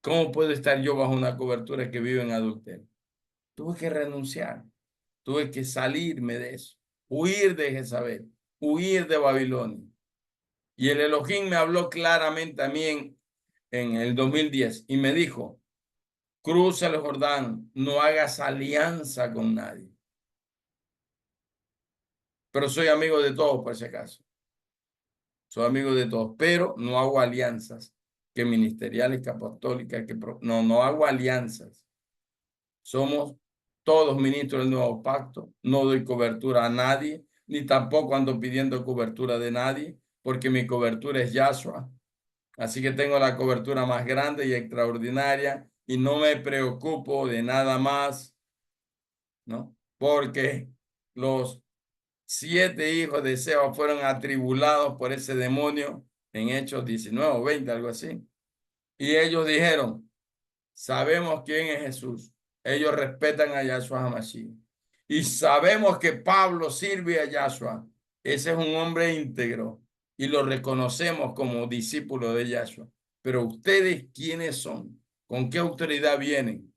S1: ¿Cómo puedo estar yo bajo una cobertura que vive en adulterio? Tuve que renunciar, tuve que salirme de eso, huir de Jezabel, huir de Babilonia. Y el Elohim me habló claramente a mí en el 2010 y me dijo, cruza el Jordán, no hagas alianza con nadie. Pero soy amigo de todos, por si acaso. Soy amigo de todos, pero no hago alianzas que ministeriales, que apostólicas, no hago alianzas. Somos todos ministros del nuevo pacto. No doy cobertura a nadie, ni tampoco ando pidiendo cobertura de nadie, porque mi cobertura es Yahshua. Así que tengo la cobertura más grande y extraordinaria y no me preocupo de nada más, ¿no? Porque los 7 hijos de Seba fueron atribulados por ese demonio en Hechos 19 o 20, algo así. Y ellos dijeron, sabemos quién es Jesús. Ellos respetan a Yahshua HaMashiach. Y sabemos que Pablo sirve a Yahshua. Ese es un hombre íntegro y lo reconocemos como discípulo de Yahshua. Pero ustedes, ¿quiénes son? ¿Con qué autoridad vienen?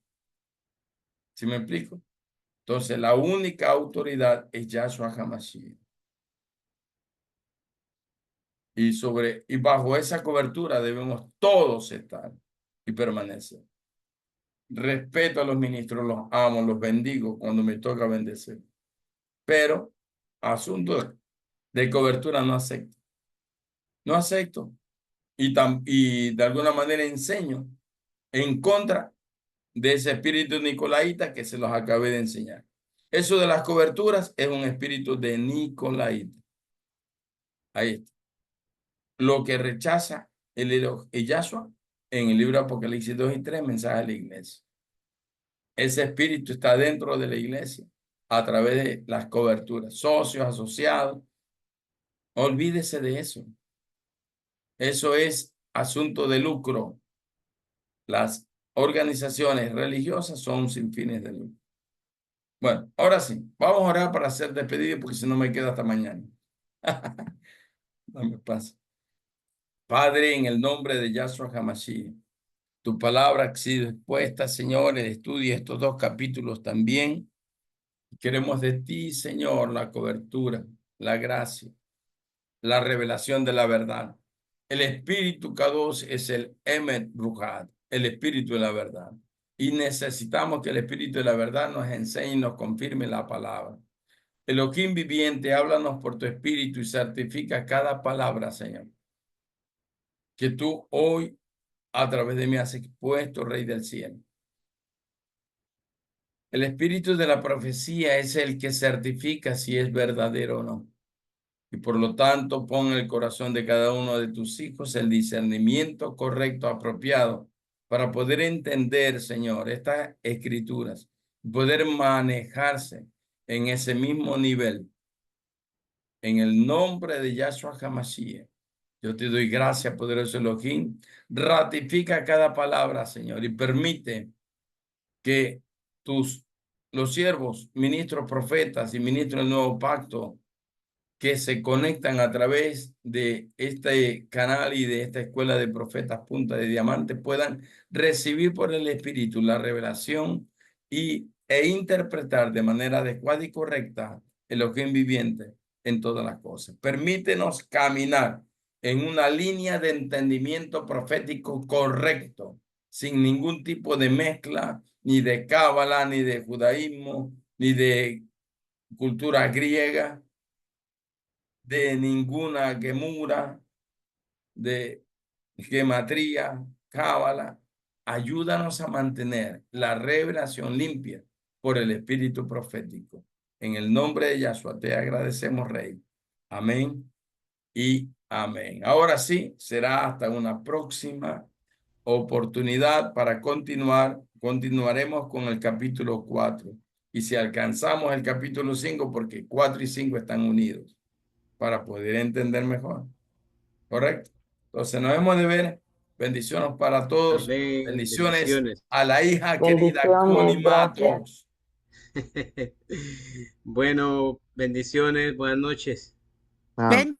S1: ¿Sí me explico? Entonces, la única autoridad es Yahshua HaMashiach. Y bajo esa cobertura debemos todos estar y permanecer. Respeto a los ministros, los amo, los bendigo cuando me toca bendecir. Pero asunto de cobertura no acepto. No acepto. Y de alguna manera enseño en contra de ese espíritu nicolaíta que se los acabé de enseñar. Eso de las coberturas es un espíritu de nicolaíta. Ahí está. Lo que rechaza el Yahshua en el libro Apocalipsis 2 y 3, mensaje a la iglesia. Ese espíritu está dentro de la iglesia a través de las coberturas, socios, asociados. Olvídese de eso. Eso es asunto de lucro. Las organizaciones religiosas son sin fines de lucro. Bueno, ahora sí, vamos a orar para ser despedidos porque si no me queda hasta mañana. No me pasa. Padre, en el nombre de Yahshua HaMashiach, tu palabra ha sido expuesta, Señor, el estudio de estos 2 capítulos también. Queremos de ti, Señor, la cobertura, la gracia, la revelación de la verdad. El Espíritu Kadosh es el Emet Ruhad, el Espíritu de la verdad. Y necesitamos que el Espíritu de la verdad nos enseñe y nos confirme la palabra. Elohim viviente, háblanos por tu Espíritu y certifica cada palabra, Señor, que tú hoy a través de mí has expuesto, Rey del cielo. El espíritu de la profecía es el que certifica si es verdadero o no. Y por lo tanto, pon en el corazón de cada uno de tus hijos el discernimiento correcto, apropiado, para poder entender, Señor, estas escrituras, poder manejarse en ese mismo nivel. En el nombre de Yahshua HaMashiach, yo te doy gracias, poderoso Elohim. Ratifica cada palabra, Señor, y permite que los siervos, ministros, profetas y ministros del nuevo pacto que se conectan a través de este canal y de esta escuela de profetas Punta de Diamante puedan recibir por el Espíritu la revelación e interpretar de manera adecuada y correcta el Elohim viviente en todas las cosas. Permítenos caminar en una línea de entendimiento profético correcto, sin ningún tipo de mezcla, ni de cábala, ni de judaísmo, ni de cultura griega, de ninguna gemura, de gematría, cábala. Ayúdanos a mantener la revelación limpia por el espíritu profético. En el nombre de Yahshua te agradecemos, Rey. Amén y amén. Ahora sí, será hasta una próxima oportunidad para continuar. Continuaremos con el capítulo 4. Y si alcanzamos el capítulo 5, porque 4 y 5 están unidos, para poder entender mejor. ¿Correcto? Entonces nos hemos de ver Bendiciones para todos.
S2: Amén.
S1: Bendiciones
S2: Bendiciones.
S1: a la hija querida Connie
S4: Bendiciones, gracias.
S1: Matos.
S2: Bueno, bendiciones. Buenas noches.
S4: Amén.